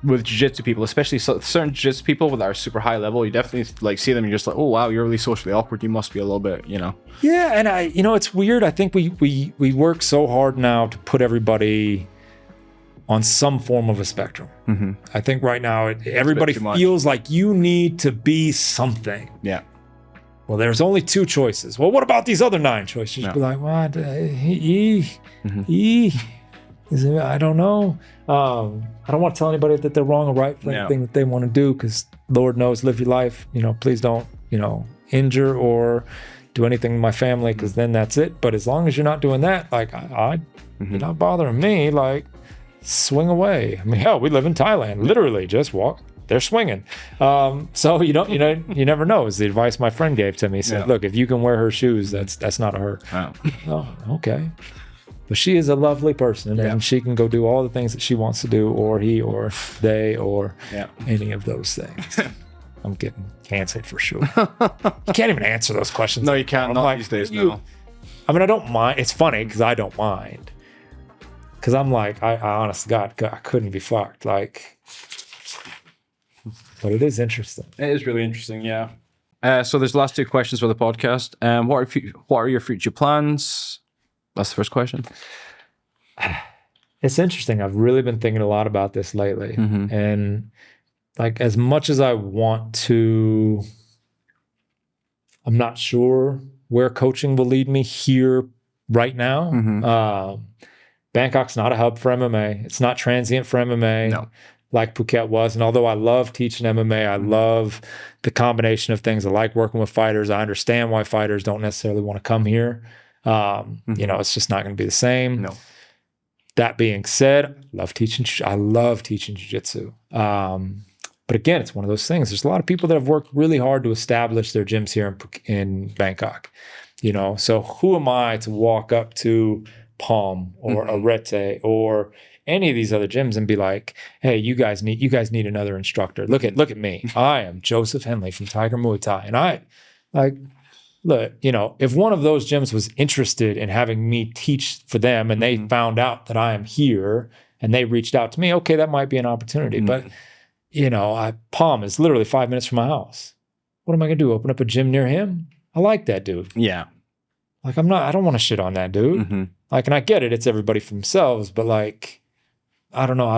with jiu-jitsu people, especially certain jiu-jitsu people that are super high level, you definitely like see them and you're just like, oh wow, you're really socially awkward. You must be a little bit, you know. Yeah, and it's weird. I think we work so hard now to put everybody on some form of a spectrum. Mm-hmm. I think right now, everybody feels like you need to be something. Yeah. Well, there's only 2 choices. Well, what about these other 9 choices? Yeah. Be like, what? I don't know. I don't want to tell anybody that they're wrong or right for anything that they want to do, because Lord knows, live your life. Please don't, injure or do anything to my family, because then that's it. But as long as you're not doing that, like you're not bothering me, like swing away. I mean, hell, we live in Thailand. Literally, just walk. They're swinging. So you never know, is the advice my friend gave to me. He said, look, if you can wear her shoes, that's not a her. Wow. Oh, okay. But she is a lovely person, and she can go do all the things that she wants to do, or he, or they, or any of those things. I'm getting canceled for sure. You can't even answer those questions. No, you can't. Not these days, no. I mean, I don't mind. It's funny because I don't mind. Because I'm like, I honest to God, I couldn't be fucked. Like, but it is interesting. It is really interesting, yeah. So there's the last 2 questions for the podcast. What are your future plans? That's the first question. It's interesting. I've really been thinking a lot about this lately. Mm-hmm. And like, as much as I want to, I'm not sure where coaching will lead me here right now. Mm-hmm. Bangkok's not a hub for MMA. It's not transient for MMA. No. Like Phuket was. And although I love teaching MMA, I love the combination of things. I like working with fighters. I understand why fighters don't necessarily want to come here. It's just not going to be the same. No. That being said, I love teaching jiu-jitsu. But again, it's one of those things. There's a lot of people that have worked really hard to establish their gyms here in Bangkok. So who am I to walk up to Palm or Arete or any of these other gyms and be like, hey, you guys need another instructor. Look at me. I am Joseph Henle from Tiger Muay Thai. And I look, if one of those gyms was interested in having me teach for them and they found out that I am here and they reached out to me, okay, that might be an opportunity. But, Palm is literally 5 minutes from my house. What am I going to do? Open up a gym near him? I like that dude. Yeah. Like, I don't want to shit on that dude. Mm-hmm. Like, and I get it. It's everybody for themselves, but like, I don't know.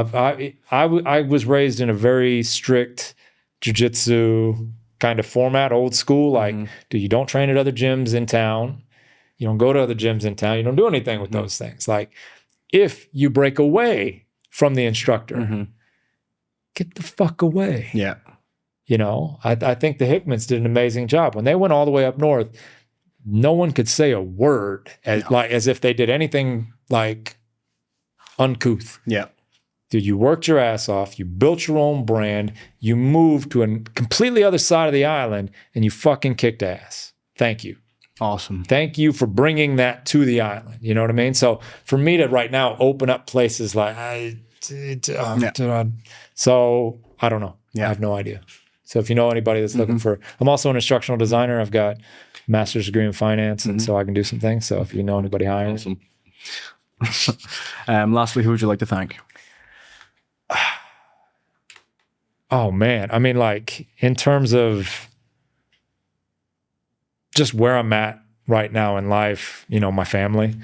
I was raised in a very strict jiu-jitsu kind of format, old school. Like, you don't train at other gyms in town. You don't go to other gyms in town. You don't do anything with those things. Like, if you break away from the instructor, get the fuck away. Yeah. I think the Hickmans did an amazing job. When they went all the way up north, no one could say a word as if they did anything like uncouth. Yeah. Dude, you worked your ass off. You built your own brand. You moved to a completely other side of the island and you fucking kicked ass. Thank you. Awesome. Thank you for bringing that to the island. You know what I mean? So for me to right now open up places like, so I don't know. Yeah. I have no idea. So if you know anybody that's looking for, I'm also an instructional designer. I've got a master's degree in finance, and so I can do some things. So if you know anybody hiring. Awesome. Lastly, who would you like to thank? Oh man. I mean, like, in terms of just where I'm at right now in life, my family.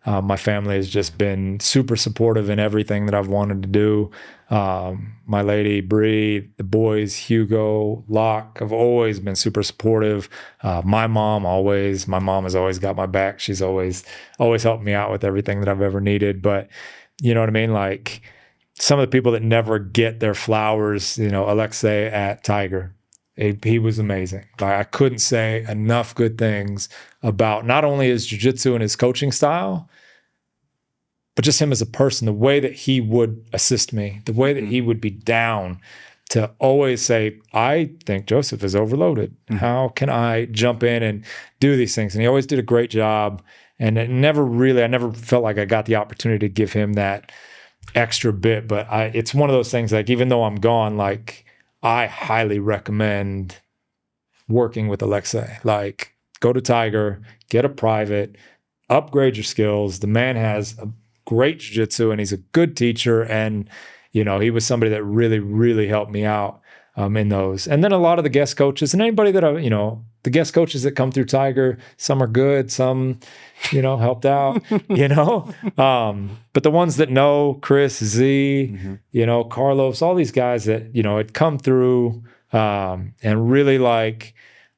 My family has just been super supportive in everything that I've wanted to do. My lady, Bree, the boys, Hugo, Locke, have always been super supportive. My mom has always got my back. She's always helped me out with everything that I've ever needed. But you know what I mean? Like, some of the people that never get their flowers, Alexei at Tiger, he was amazing. Like, I couldn't say enough good things about not only his jiu-jitsu and his coaching style, but just him as a person, the way that he would assist me, the way that he would be down to always say, I think Joseph is overloaded. How can I jump in and do these things? And he always did a great job. And I never felt like I got the opportunity to give him that extra bit. But it's one of those things, like, even though I'm gone, like, I highly recommend working with Alexei. Like, go to Tiger, get a private, upgrade your skills. The man has a great jiu-jitsu and he's a good teacher. And, he was somebody that really, really helped me out. in those. And then a lot of the guest coaches and anybody that, you know, the guest coaches that come through Tiger, some are good, some, you know, helped out, you know. But the ones that know, Chris, Z, you know, Carlos, all these guys that, you know, had come through and really like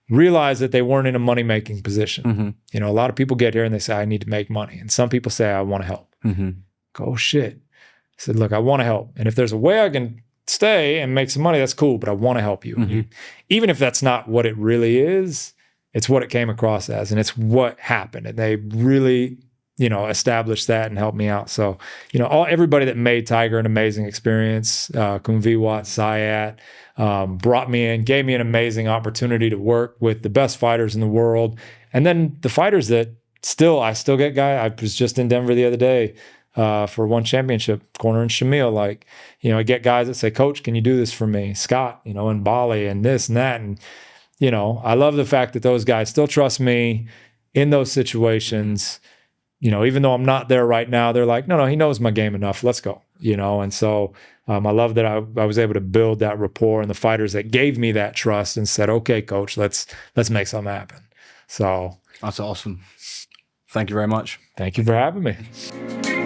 realize that they weren't in a money-making position. You know, a lot of people get here and they say, I need to make money. And some people say, I want to help. Go, oh, shit. I said, look, I want to help. And if there's a way I can stay and make some money, that's cool, but I want to help you. Even if that's not what it really is, it's what it came across as, and it's what happened. And they really, you know, established that and helped me out. So, you know, everybody that made Tiger an amazing experience, Kung Viwat, Sayat, brought me in, gave me an amazing opportunity to work with the best fighters in the world. And then the fighters that I still get guys. I was just in Denver the other day for one championship, corner in Shamil. Like, you know, I get guys that say, Coach, can you do this for me? Scott, you know, in Bali and this and that. And, you know, I love the fact that those guys still trust me in those situations. You know, even though I'm not there right now, they're like, no, he knows my game enough. Let's go, you know? And so I love that I was able to build that rapport and the fighters that gave me that trust and said, okay, Coach, let's make something happen. So that's awesome. Thank you very much. Thank you for having me.